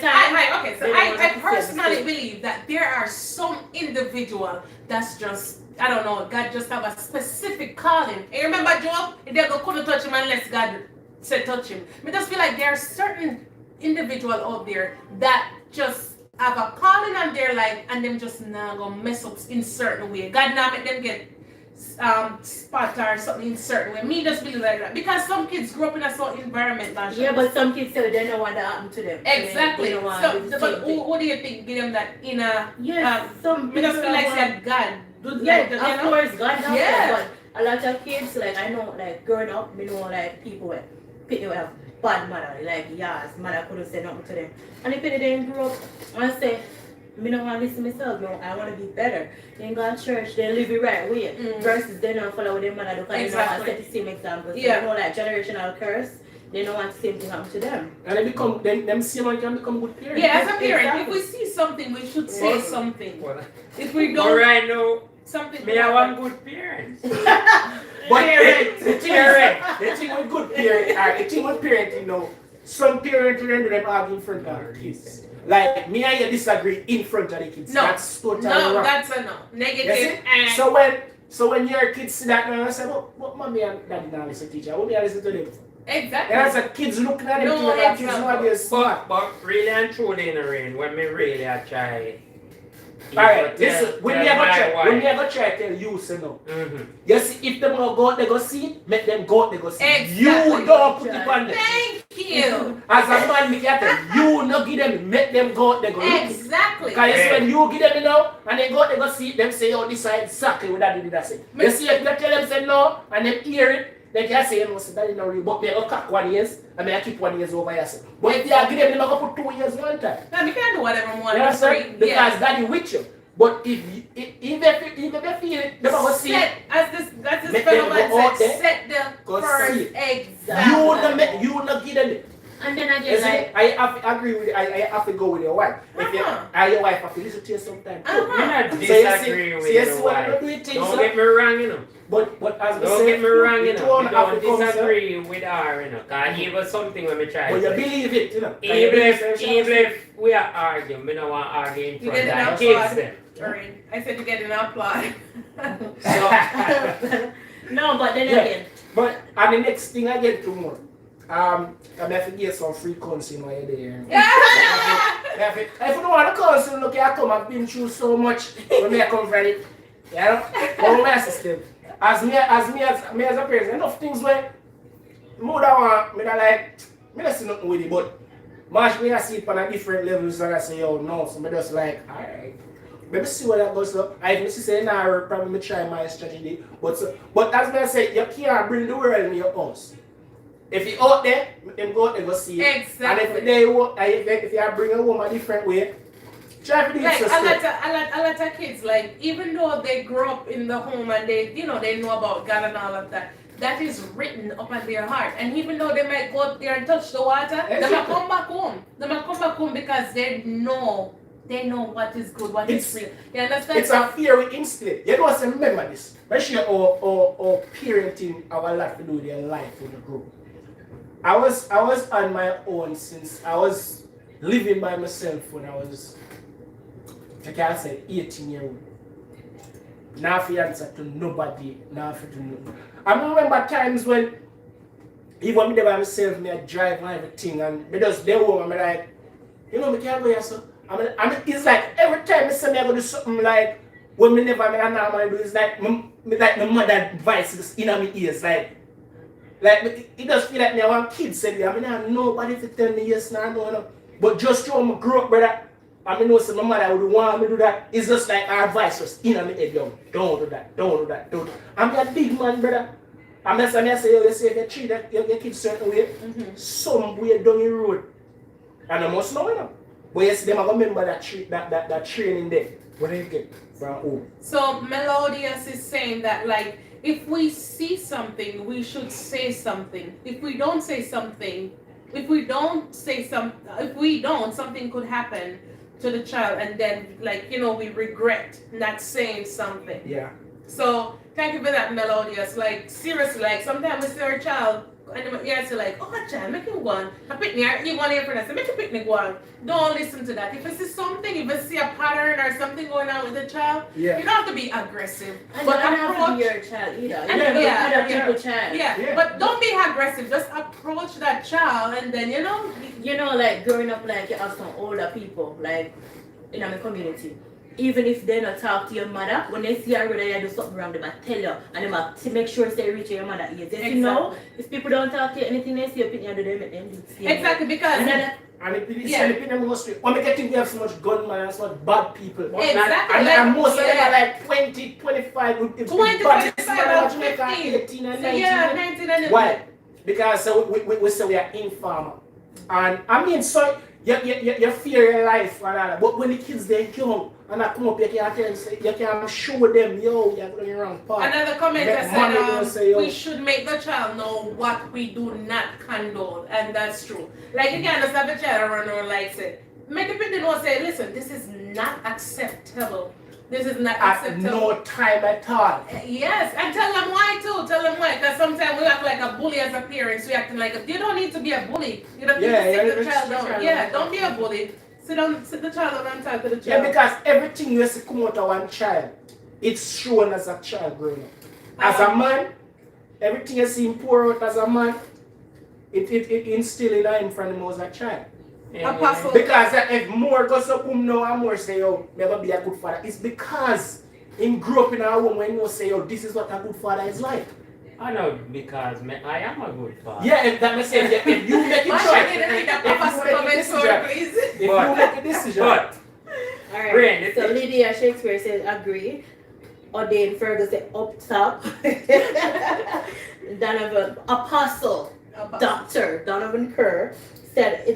time. Okay, so I personally believe that there are some individual that's just, I don't know, God just have a specific calling. You remember Job? He never couldn't touch him unless God said touch him. I just feel like there are certain individual out there that just have a calling on their life and them just now gonna mess up in certain way. God now make them get spot or something in certain way. Me just believe like that. Because some kids grow up in a certain environment. Yeah, but some kids say they don't want that happen to them. Exactly. They don't want to do the But same thing. what do you think? Give them that inner. Yes, some We just people feel like want- that God. Do Yeah, like, you of know? course, God knows Yeah. that, but a lot of kids, like I know, like growing up, me know like people where people have bad mother, like yes, mother couldn't say nothing to them. And if they didn't grow up and say, me don't want to listen to myself, no, I want to be better. They go to church, they live the right way. Versus they don't follow what their mother do because they don't want to set the same example. So Yeah. you know, like generational curse, they don't want the same thing happen to them. And they become, them same one can become good parents. Yeah, as a parent, Exactly. if we see something, we should say Well, something. Well, If we but don't, right now, something. me I want good parents. But the thing with good parent, the thing with parenting, you know, some parents will them argue in front of the kids. Like me and you disagree in front of the kids. No. That's totally No, wrong. that's a no. You Negative see? and So when your kids see that now, I say, what mommy and daddy now listen to teacher? What me I listen to them? exactly. And as a kids looking at them, No, too, like kids exactly. know they're smart. But really and truly in the rain, when me really I try. Alright, listen, when we tell go try to tell you, say no. Mm-hmm. You see, if them go out, they go see it, make them go out, they go see it. Exactly. You don't put it on them. Thank you. As a man, me can tell you, no give them, make them go out, they go look it. Exactly. Because you see, when you give them, you know, and they go out, they go see it, them say, oh, this is exactly what that did, that say. You see, if you tell them, say no, and they hear it, they can say, you know, so that is not real, but they go cock 1 year, and they keep 1 year over here. Say. But if you give them, they go put 2 years one time. Now, we can do whatever we You want. understand? Because Yeah. daddy with you. But if they feel it, they go see it. Set, as this Make fellow them go man out said, there, set the go first see it. exactly. You not give them it. And then You again, see, like, I have to agree with it. I have to go with your wife. If you, your wife have to listen to you sometimes too. Uh-huh. I So you disagree with see your what I'm wife. doing things, Don't so- get me wrong, you know. But as we Don't say, get me wrong, you you know. don't We have to don't come, sir. disagree with her, you know. Because even something when we try But to you say. believe it, you know. Even if we are arguing, we don't want to argue in You front get of enough the kids applaud. then. Alright. I said you get an applaud. So, no, but then Yeah. again, But and the next thing I get to more. I'm have to get some free counseling while you're there. If you don't want to counsel, look, I come, I've been through so much when I come from it. You know? But my system. As me as a person, enough things where more than want me that like me not see nothing with it, but much me I see it on a different levels and I say, yo no, so me just like, alright. Maybe see what that goes up. I even say now probably me try my strategy. But as I say, you can't bring the world in your house. If you out there, them go out there go see it. Exactly. And if you bring a woman a different way, try to do it Like so a lot of kids, like even though they grow up in the home and they know about God and all of that, that is written upon their heart. And even though they might go up there and touch the water, they might come back home. They might come back home because they know what is good, what is real. You understand? It's a fear we instill. You know what I remember this. Make sure our parenting our life to do their life in the group. I was on my own since I was living by myself when I was, I can say, 18 years old. Now I answer to nobody, now I to nobody. I remember times when even when I by myself, I drive and everything, and they home and I'm like, you know, I can't go here, so I mean, it's like every time I say me I go do something like what me never me normally do, it's like my mother advice in my ears, like it does feel like me I want kids said I mean I have nobody to tell me yes no. But just through my grow up, brother, I mean, no, so my mother would want me to do that. It's just like our advice was in my head, yo. Don't do that, don't do that, don't. I'm a big man, brother. I'm just say, yo, you say if you treat that your kids certain way, some way down the road. And I must know, you know. But yes, them I remember that training there. What do you get from home? So Melodious is saying that like if we see something, we should say something. If we don't, something could happen to the child, and then like we regret not saying something. Yeah. So thank you for that, Melodious. Like seriously, like sometimes we see our child and you say like, oh child, make him go on. A picnic, you want to hear from us, make a picnic go on. Don't listen to that. If you see something, if you see a pattern or something going on with the child, you don't have to be aggressive. And but you don't have to be your child either. Other people's child. But don't be aggressive. Just approach that child, and then like growing up, like you have some older people, like in our community. Even if they not talk to your mother, when they see your brother you do something wrong, they might tell you, and they might to make sure they reach your mother ears. You know, if people don't talk to you, anything they see, you do them, make them do the same. Exactly, because and if you see them most when we get to we have so much gunmen and so much bad people. Exactly. And most of them are like 20, 25, 25, 18 and 19. Yeah, 19 and Why? Because we say we are informer. And I mean, so you fear your life and all that. But when the kids they young and I come up, you can show them, yo, you're going the wrong path. Another comment that said, we should make the child know what we do not condone, and that's true. Like you can't just have a child run around like say, make the people know say, listen, this is not acceptable. This is not acceptable. At no time at all. Yes, and tell them why too. Tell them why, because sometimes we act like a bully as a parent. We acting like you don't need to be a bully. You don't need to sit the child down. Yeah, don't be a bully. Sit the child down and talk to the child. Yeah, because everything you see come out of one child, it's shown as a child growing up. As a man, everything you see him pour out as a man, it instill in him from him as a child. Apostle. Because if more goes up now and more say, yo, never be a good father, it's because him grew up in a home when you say, yo, this is what a good father is like. I know because I am a good father. Yeah, if that makes sense. If you make a decision, but alright. Rain, So Lydia Shakespeare says agree. Ordained Fergus said up top. Donovan Apostle Dr. Donovan Kerr said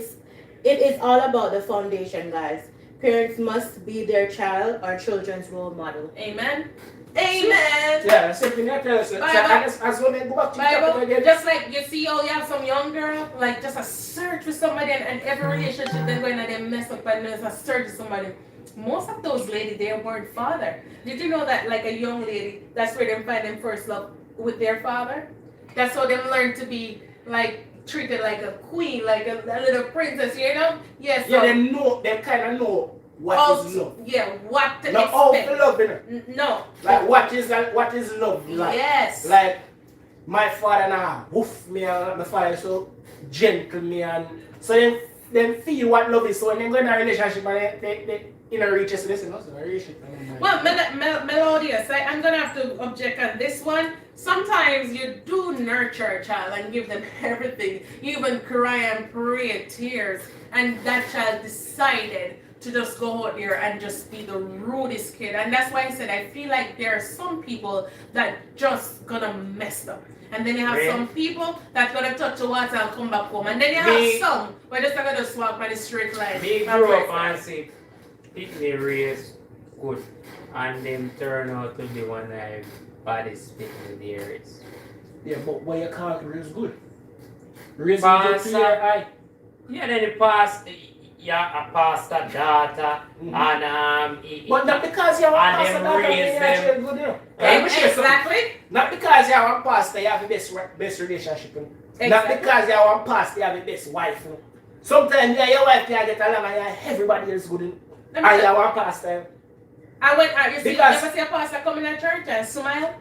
it is all about the foundation, guys. Parents must be their child or children's role model. Amen. Amen. Yeah, something that tells us. As when they go back to Bible, just like you see, you have some young girl, like just a search for somebody, and every relationship they're going and they mess up, and there's a search for somebody. Most of those ladies, they weren't father. Did you know that, like a young lady, that's where they find them first love with their father? That's how they learn to be like treated like a queen, like a little princess, you know? Yes. Yeah, they kind of know what is love. Yeah, what to not expect. all for love, you know? No. Like what is love like? Yes. Like my father now woof me and my father so gentle me, and so then feel what love is. So when they go in a relationship and they in a reach, so they say, no, so a relationship. Well, Melodious, I'm gonna have to object on this one. Sometimes you do nurture a child and give them everything. You even cry and pray tears, and that child decided to just go out there and just be the rudest kid. And that's why I said I feel like there are some people that just gonna mess up. And then you have some people that gonna touch the water and come back home. And then you have some where just gonna just walk by the straight line. Me grew up and see people raised good, and them turn out to be one of the baddest people there is. Yeah, but what you can't raise good. Raise good to your eye. Yeah, then the past, yeah, a pastor daughter, and but not because you have a pastor daughter, them good, you know. Exactly. Not because you have a pastor, you have the best relationship. Exactly. Not because you have a pastor, you have the best wife. Sometimes your wife can get along and everybody is good. And you have a pastor. You never see a pastor come in a church and smile?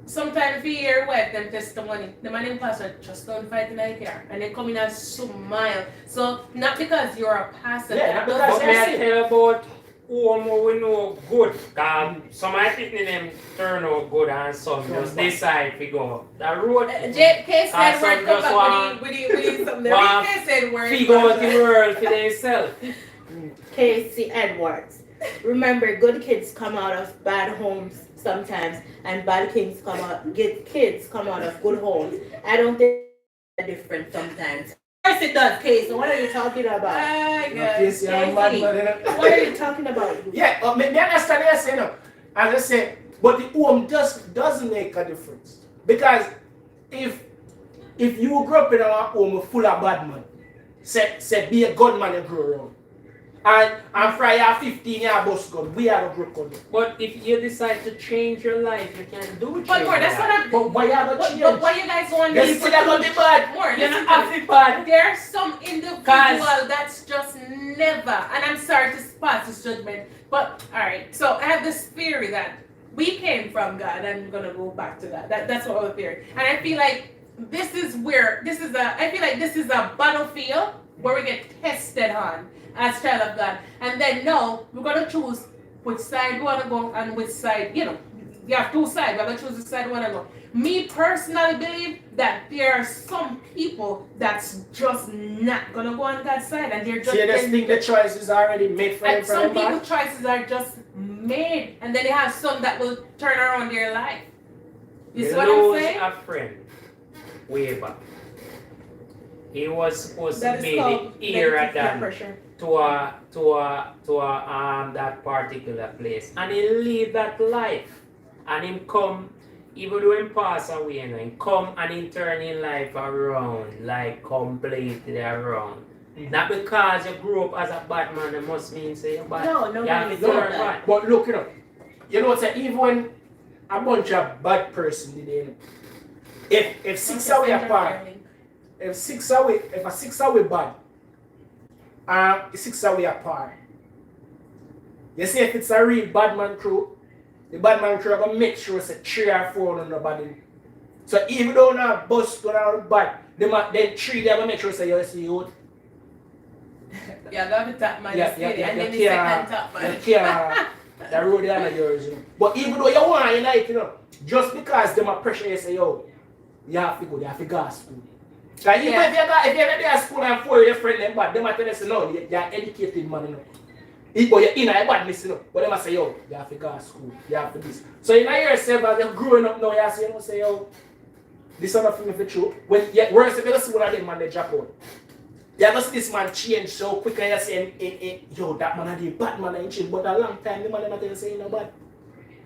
sometimes if you hear wife them testimony, the man in pastor just don't fight in the car and they come in and smile. So not because you're a pastor, Yeah, that not doesn't But may I mean- tell about who we know good? Some I think them turn out good and some just decide to go. The road Case Ah, Edward some come just back want- with something. want Case Edward. figure out the world for themselves. Casey Edwards. Remember, good kids come out of bad homes sometimes, and bad kids come out of good homes. I don't think it's different sometimes. Yes, it does, Casey. What are you talking about? Ah, No, yeah. Casey, I'm mad, man, you know. What are you talking about? Yeah, me understand what you're saying, no. As I say, but the home does make a difference. Because if you grew up in a home full of bad men, say be a gunman and grow around. And fry your 15 year bus gun, we are a group gun. But if you decide to change your life, you can do it. But more, that's what I'm. But why you have a But change? why you guys want You this? still are gonna be bad. More, You're listen not to me. happy bad. There's some individual that's just never, and I'm sorry to pass this judgment, but alright, so I have this theory that we came from God, and I'm gonna go back to that. That's our theory. And I feel like this is a battlefield where we get tested on as child of God. And then now we're gonna choose which side we wanna go and which side, you have two sides, we're gonna choose the side we wanna go. Me personally believe that there are some people that's just not gonna go on that side and they're just So you just think the choice is already made for them and from some the back? people's choices are just made and then they have some that will turn around their life. You see what I'm lose saying? a friend way back. He was supposed That to is be called the ear at negative peer that pressure. that particular place, and he live that life, and him come, even though him pass away, and him come and him turn in life around, like completely around. Not because you grew up as a bad man, it must mean say you're bad. No, You have to nobody's turn doing that. bad. But look, you know what I'm saying? Even when a bunch of bad person did it, if six away apart, if a six away bad, six away apart. You see, if it's a real bad man crew, the bad man crew are gonna make sure it's a 3 or 4 on nobody. So even though not bust going out bad, then 3 they gonna make sure say you see you. Yeah, love it top man. Yeah, It's steady. yeah, And yeah, then the yeah. second top man. You can't the road they are yours, But even though you want to unite, just because them are pressure you say, yo, you have to go, you have to go to school. Because even if you're not there at school and 4 of your friends, them bad, them are telling you, no, you're educated man, But you're in a badness, But them say, yo, you have to go to school, you have to this. So you know yourself as you're growing up now, you say, yo, this is not for me for true. Worse if you see one of them man, they drop out. You ever see this man change so quick and you say, yo, that man is a bad man and change, but a long time the man never tell you say he's not bad.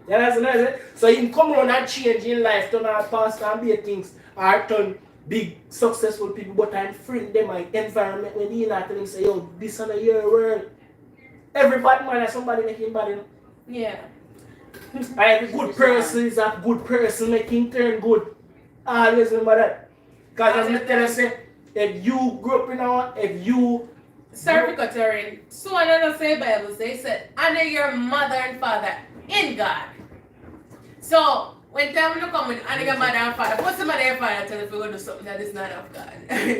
You understand? So he come around and change in life, turn out pastor and be things, or turn big successful people, but I'm friend them my environment when he not tell him say, yo, this is not your world. Every bad man has somebody make him bad, Yeah. And every good person is a good person make him turn good. Always remember that. Because as I tell you, say, if you grew up if you Sorry for cutting. So another say Bible they said, honor your mother and father in God. So when time you come with honor your mother and father, what's the mother and father tell if you're going to do something that is not of God?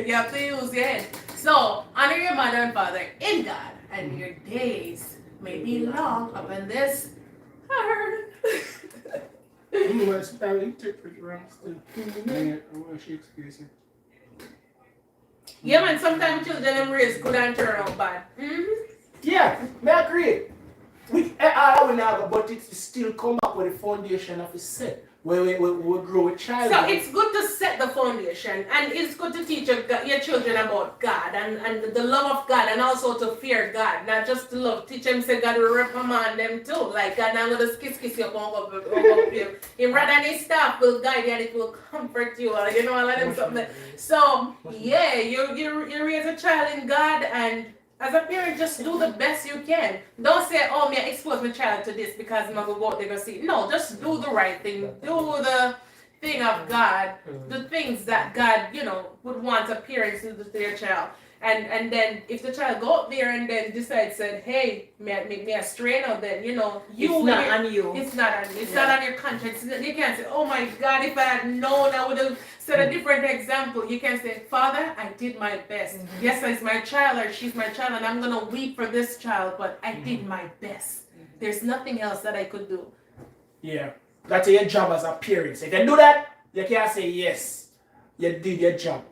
You have to use your head. So honor your mother and father in God, and your days may be long upon this earth. I interpret wrong still. Yeah man, sometimes children them raised good and turn out bad. Yeah, I agree. I will never, but it still come up with the foundation of the set where we grow a child. So it's good to set the foundation, and it's good to teach your children about God and the love of God, and also to fear God, not just to love. Teach them say God will reprimand them too. Like God not gonna kiss you up you. Him rather than his staff will guide you and it will comfort you. Or, you know, all of them something. So yeah, you raise a child in God, and as a parent, just do the best you can. Don't say, oh, me I expose my child to this because I'm going to go out there and see. No, just do the right thing. Do the thing of God. The things that God, would want a parent to do to their child. And then if the child go up there and then decides said, hey, me a strain out, then you know It's not on you. It's not on your conscience. You can't say, oh my God, if I had known, I would have set a different example. You can say, Father, I did my best. Yes, it's my child or she's my child, and I'm gonna weep for this child, but I did my best. There's nothing else that I could do. Yeah. That's your job as a parent. If you do that, you can't say yes. You did your job.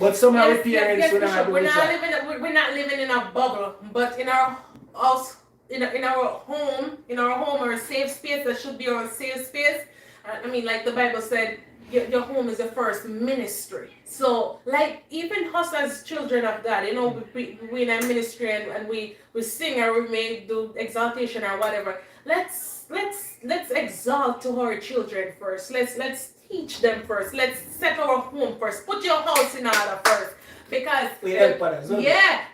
But some of the parents for don't sure. do We're the not job. we're not living in a bubble, but in our house, in our home or a safe space that should be our safe space. I mean, like the Bible said, your home is the first ministry. So, like even us as children of God, you know, we in a ministry and we sing or we may do exaltation or whatever. Let's exalt to our children first. Let's teach them first. Let's set our home first. Put your house in order first. Because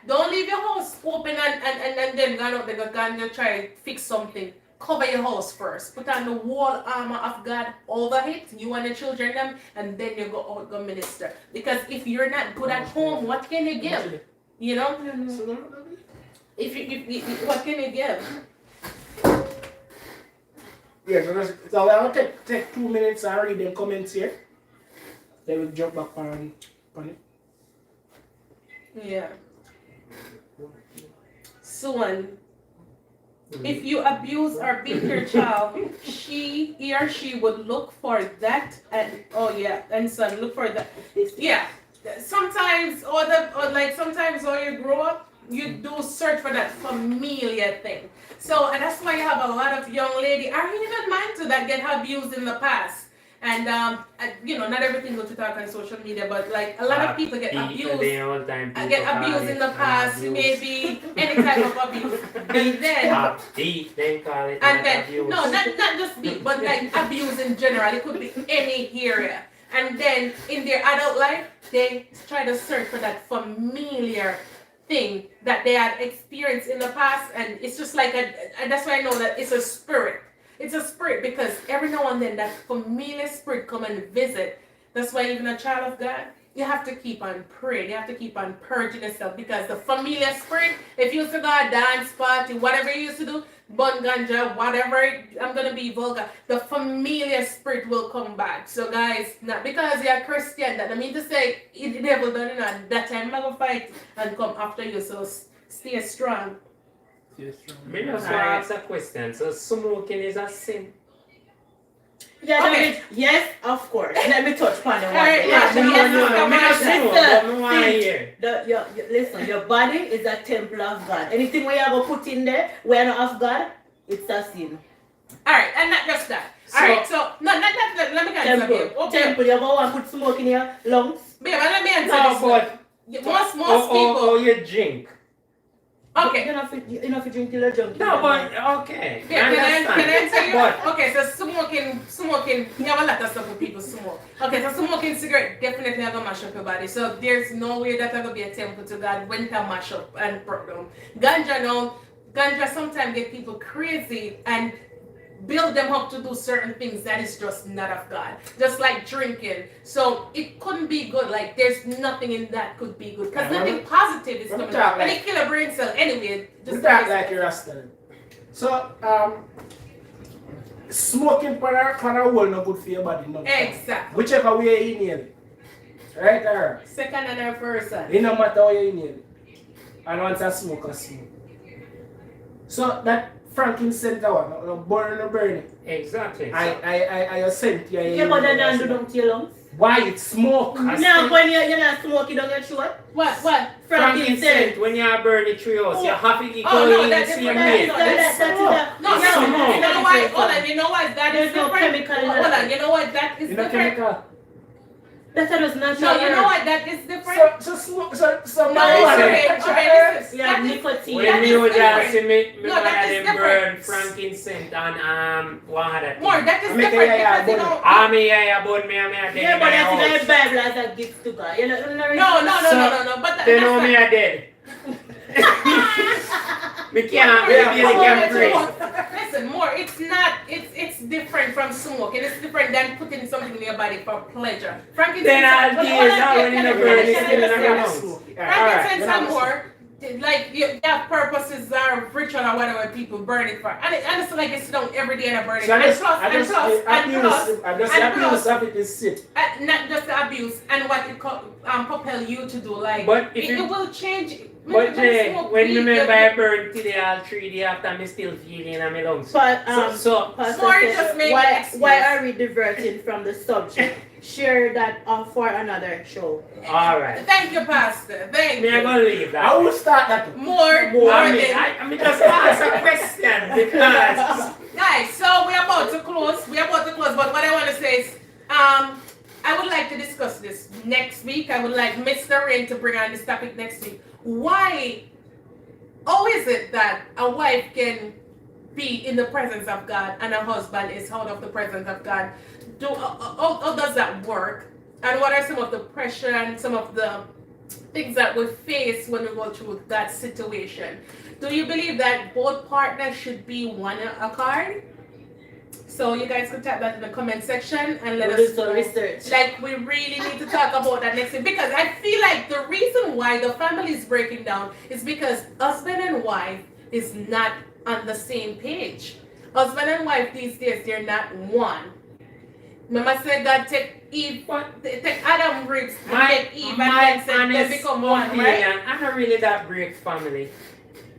don't leave your house open and then go out there and try to fix something. Cover your house first. Put on the whole armor of God over it, you and the children them, and then you go out go minister. Because if you're not good at home, what can you give? You know? If what can you give? Yeah, so I'll take 2 minutes and read the comments here. Then we'll jump back on it. Yeah. Someone, if you abuse or beat your child, he or she would look for that and son look for that. Yeah. Sometimes sometimes when you grow up, you do search for that familiar thing. So and that's why you have a lot of young lady, or even man too, that get abused in the past. And you know, not everything goes to talk on social media, but like a lot of people get abused. Get abused in the past, maybe any type of abuse. And then they call it. and then abuse. no, not just beat, but like abuse in general. It could be any area. And then in their adult life, they try to search for that familiar thing that they had experienced in the past, and it's just like and that's why I know that it's a spirit. It's a spirit because every now and then that familiar spirit come and visit. That's why even a child of God, you have to keep on praying. You have to keep on purging yourself because the familiar spirit, if you used to go a dance party, whatever you used to do, bun ganja, whatever, I'm going to be vulgar, the familiar spirit will come back. So guys, not because you're a Christian, that I mean to say, the devil done it at that time, I'm going to fight and come after you. So stay strong. Me just want to ask a question. So smoking is a sin? Yeah, Okay. Yes, of course. Let me touch upon the one. Alright, Listen, your body is a temple of God. Anything we have put in there, we're not of God, it's a sin. Alright, and not just that. Alright, so, no, not that, let me answer you. Okay. Temple, you want to put smoke in your lungs? Babe, let me answer No, this but one. Most people. or you drink. Okay. You're not fit drink till you're drunk. No, but okay. Yeah, can I answer you? But Okay, so smoking, you have a lot of stuff when people smoke. Okay, so smoking cigarette definitely have to mash up your body. So there's no way that I will be a temple to God when it mash up and broke down. Ganja sometimes get people crazy and build them up to do certain things that is just not of God. Just like drinking. So it couldn't be good. Like there's nothing in that could be good. Because nothing positive is coming out. And it kill a brain cell anyway. Just that like you're Rasta. So smoking for a whole no good for your body. No. Exactly. Whichever way you inhale it. Right or Second and first. it no matter how you inhale it. And once I smoke, I smoke. So that frankincense one, burn it. exactly. I scent you. Yeah, but then do down to your lungs. Why it smoke? No, when you're not smoking down your throat. What? Frankincense, when you burn the tree house, you have to Oh, no, go in and that's see your different. mate. No, you know why? Hold on, you know why that is There's no different? chemical in Hold that. on, you know why that is You know different? chemical? That's just natural. No, you know why that is different? So smoke, so No, marijuana. okay, Yeah, that is- nicotine. When That you is just see different. me No, mother that is them different. burn frankincense and what other thing? More, that is I make different a yeah, because you but- know. Army yeah, about me and me a dead Yeah, in but my that's in the house. Bible as a gift to God. You know, No, but They that's know not- me a dead. We can't, we Yeah, really can't breathe. Listen, more. It's different from smoking. It's different than putting something in your body for pleasure. Then I'll be already in the burn, it's still in the lungs. Frankincense Alright. and more, like you have purposes or ritual or whatever people burn it for. And it's like it's done every day and I burn it. So And plus, abuse of it is sick. not just the abuse and what it propel you to do. Like But if it you, will change. but Jay, smoke when weed, remember I burned today all 3 days after me still feeling in my lungs. But So Pastor Sorry, said, just make why an excuse. are we diverting from the subject? Share that for another show. alright. Thank you, Pastor. Thank Me I you. gonna leave that. I will start that. More I mean, than I mean just ask a question because guys. So we're about to close. But what I want to say is, I would like to discuss this next week. I would like Mr. Rain to bring on this topic next week. Why? How is it that a wife can be in the presence of God and a husband is out of the presence of God? How does that work? And what are some of the pressure and some of the things that we face when we go through that situation? Do you believe that both partners should be one accord? So you guys can type that in the comment section and let We'll us do some know. research. Like we really need to talk about that next week because I feel like the reason why the family is breaking down is because husband and wife is not on the same page. Husband and wife these days, they're not one. Remember said God take Eve, take Adam ribs and make Eve and then said they become one, right? I don't really that break family.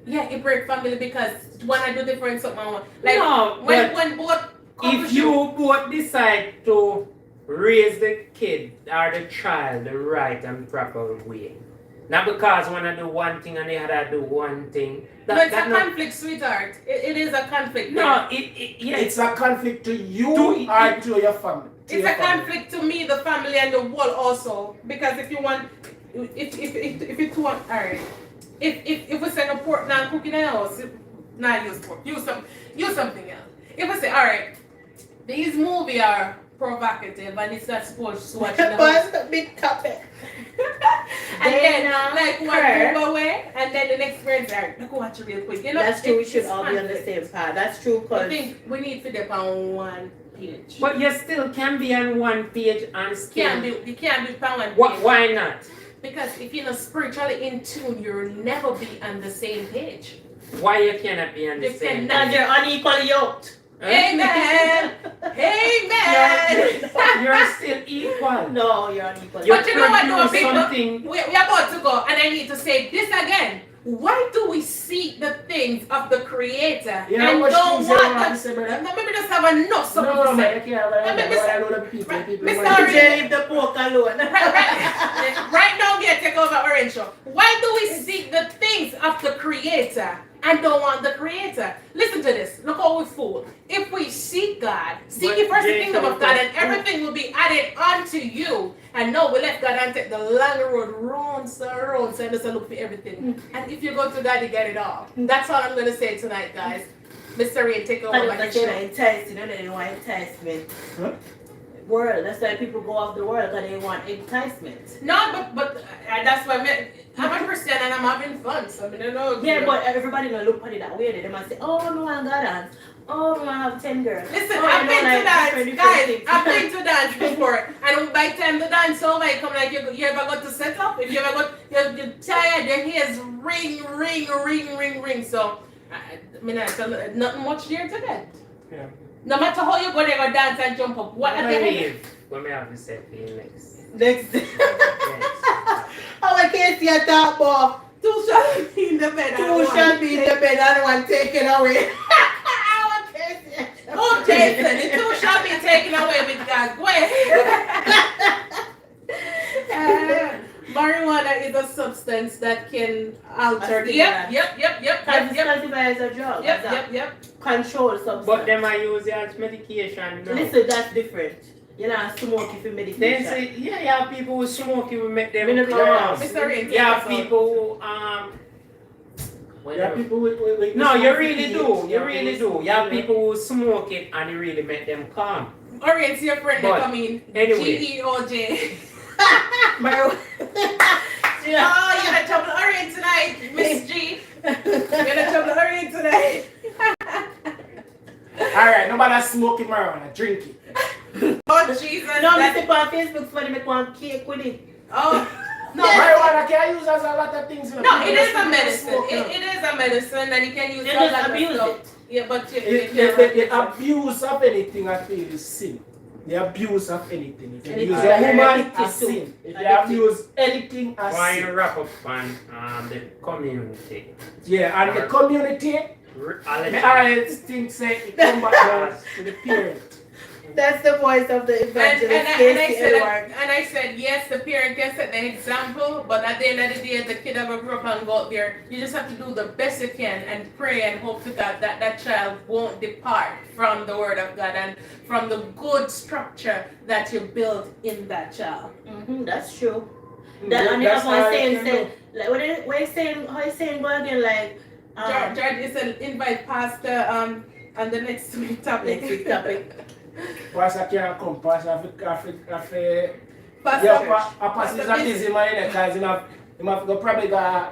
Yeah, it break family because when I do different something, like No, but when both couples if you both decide to raise the kid or the child the right and proper way, not because one do one thing and the other do one thing. but it's a conflict, sweetheart. It is a conflict. No, It's it's a conflict to you To- or to your family. To It's your a family. conflict to me, the family, and the world also. Because if you want, if you want, alright. If we say no pork, now cook in the house, not use pork. Use something else. If we say, alright, these movies are provocative and it's not supposed to watch in the house. Big topic. And then, Then, like, one move away, and then the next friends are, look, watch it real quick. You know, That's true. We should it's all be on the conflict. same path. That's true. I Cause think we need to dip on one page. but you still can be on one page and still. You can't be on one page. Why not? Because if you're not spiritually in tune, you'll never be on the same page. Why you cannot be on the You same cannot. page? you're unequally yoked. Huh? Amen. Amen. You're still equal. No, you're unequally You But you know what, though, produce people? something. We're about to go, and I need to say this again. Why do we seek the things of the Creator You know and what don't things you want want to say, brother? the? Maybe just have enough something No, to man, say. I can't. I know the people. People Mr. want to- Ori- leave the pork alone. Right now, we take over Orange Show. Why do we seek the things of the Creator and don't want the Creator? Listen to this. Look how we fool. If we seek God, seek But ye first the Jay, kingdom of God, and but- everything will be added unto you. And no, we left God and take the long road, round, and just look for everything. And if you go to God, you get it all. That's all I'm going to say tonight, guys. Mr. Ray, take over I my don't show. enticing. I don't want enticement. Huh? World. That's why people go off the world because they want enticement. No, but that's why I'm a Christian and I'm having fun. So I mean, I know. Yeah, but everybody gonna look at it that way. They might say, "Oh, no, I got dance. Oh, no, I have 10 girls." Listen, Oh, I've you been know, to like, dance, different guys. things. I've been to dance before, and by the time the dance over, I come like you ever got to set up? If you ever got, you're tired, your ears ring. So, I mean, nothing much there to that. Yeah. No matter how you go, they go dance and jump up. What When at I the end? leave, when I have to say for you next. Next. Next. Oh, I can't see a top ball. Two shall be in the bed. Two shall be in the bed and one taken away. I can't see a top. Oh, Jason, the two shall be taken away with God. Go ahead. Marijuana is a substance that can alter. A Yep. Classify as a drug. as a Yep. Control substance. But them I use it as medication now. Listen, that's different. You know, smoke if you Then medication. say, yeah, you have people who smoke, it will make them Me no be calm. around. Mr. Rain, You have take us people who, Yeah, people with no, you really do. You Yeah, really people do. with- You have people who smoke it and it really make them calm. on. Orient your friend But that come in. anyway. GEOJ. Marijuana. Oh, you're gonna trouble Orient tonight, Miss G. You're gonna trouble Orient tonight. Alright, nobody smoking marijuana, drink it. Oh, Jesus. No, that- Mr. on Facebook for them make one cake with it. Oh, no. Marijuana can use as a lot of things. You know. No, People it just is a don't medicine. smoke, you know. It is a medicine and you can use They it just like abuse stuff. it. Yeah, but you The abuse of anything I feel is sin. The abuse of anything. If you Anything abuse a that woman, addicted as to. sin. If you Addicted. abuse anything, as Why you sin. wrap up on the community? Yeah, and the community, I'll let the you- parents think say it come back down to the parent. That's the voice of the evangelist. and I said, yes, the parent can set the example, but at the end of the day, the kid ever grow up and go out there, you just have to do the best you can and pray and hope to God that that child won't depart from the word of God and from the good structure that you build in that child. That's true. That and the That's other one all I saying, can say, do. like, what you saying, how you saying, go again, like, George is an invite pastor on the next week topic. Next week topic. Pastor can't come, Pastor Pastor, yeah, Pastor is a busy man because he have to probably go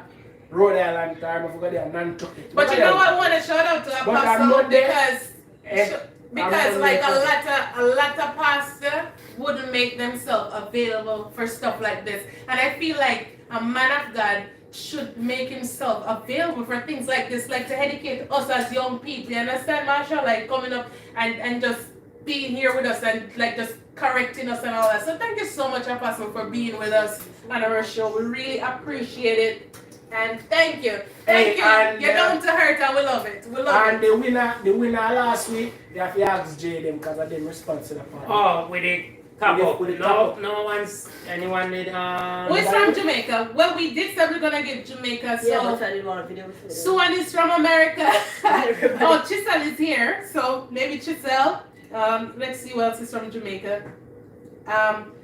Rhode Island time, I forgot their Nantucket. but you know what? I want to shout out to But I'm Apostle not there. because I'm like not a lot of pastors wouldn't make themselves available for stuff like this, and I feel like a man of God should make himself available for things like this, like to educate us as young people. You understand, Marsha? Like coming up and just being here with us and like just correcting us and all that. So thank you so much, Apostle, for being with us on our show. We really appreciate it. And thank you. Thank you. and, You're down to hurt and we love it. We love And it. the winner last week, you have to ask Jay them because of them response to the party. Oh, with the top up. With the top up. No one's anyone need Who's from Jamaica? Well, we did say we're gonna give Jamaica, Yeah, so but I didn't want a video for Suan is from America. Everybody. Oh, Chisel is here, so maybe Chisel. Let's see who else is from Jamaica.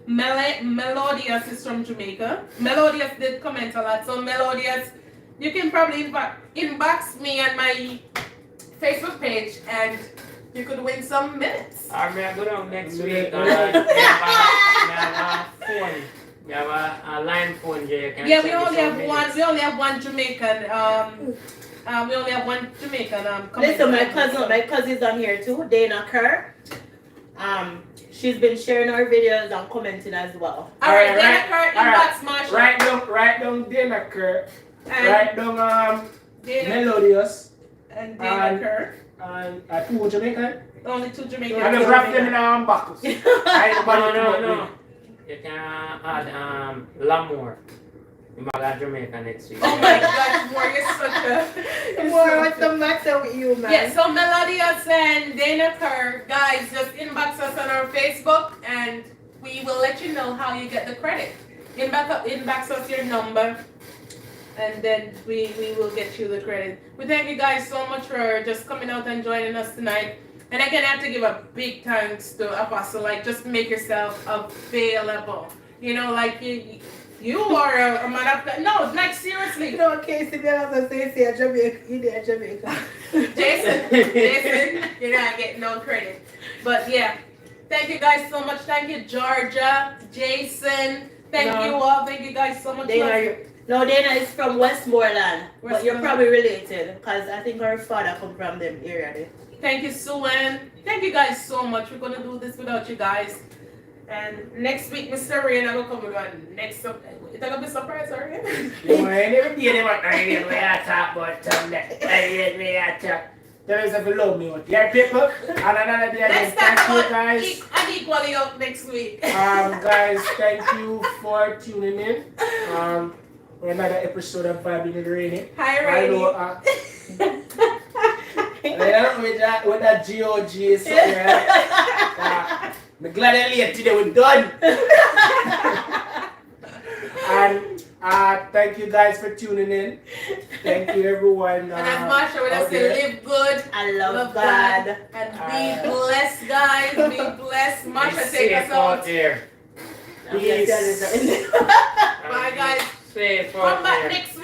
Melodious is from Jamaica. Melodious did comment a lot, so Melodious, you can probably inbox me on my Facebook page and you could win some minutes. I'm gonna go down next week. Yeah. We have a phone. We have a line phone here. You can Yeah, we send me only some have one. minutes. We only have one Jamaican. We only have one Jamaican. Listen, my cousin's on here too, Dana Kerr. She's been sharing our videos and commenting as well. All right, All right, Dana Kerr, all right. inbox Marsha. Write down Dana Kerr. And Write down Dana Melodious. and Dana Kerr. And two Jamaican. Only two Jamaicans. And just wrap them in our buckles. No. You can add Lamour. You might add Jamaica next week. Oh my gosh, Moore, you're such a. More, what's the matter with you, man? Yeah, so Melodious and Dana Kerr, guys, just inbox us on our Facebook and we will let you know how you get the credit. Inbox us your number and then we will get you the credit. We thank you guys so much for just coming out and joining us tonight. And again, I have to give a big thanks to Apostle, like just make yourself available. You know, like you are a man of God. No, like seriously. You know, Casey, they also say Jamaica, you there, Jamaica. Jason, you're not getting no credit. But yeah, thank you guys so much. Thank you, Georgia, Jason. Thank you all. Thank you guys so much. Dana is from Westmoreland, but you're Westmoreland. probably related because I think her father come from them area there. Thank you, Suan. Thank you guys so much. We're gonna do this without you guys. And next week, Mr. Rain, I'm gonna come with one next up. It's gonna be a surprise, alright? Every day they want I talk about Tell us if you love me. Yeah, people. And another day again, Let's talk thank you about guys. unequally up next week. Guys, thank you for tuning in. For another episode of Vibing with Rainey. Hi, I Rainey. know. With that GOG is somewhere. I'm glad I late today. We're done. And thank you guys for tuning in. Thank you, everyone. And as Marsha would have said, live good. I love God. God. And be blessed, guys. Be blessed. Marsha, take us out. there. Peace. Bye, guys. Safe Come out back there. next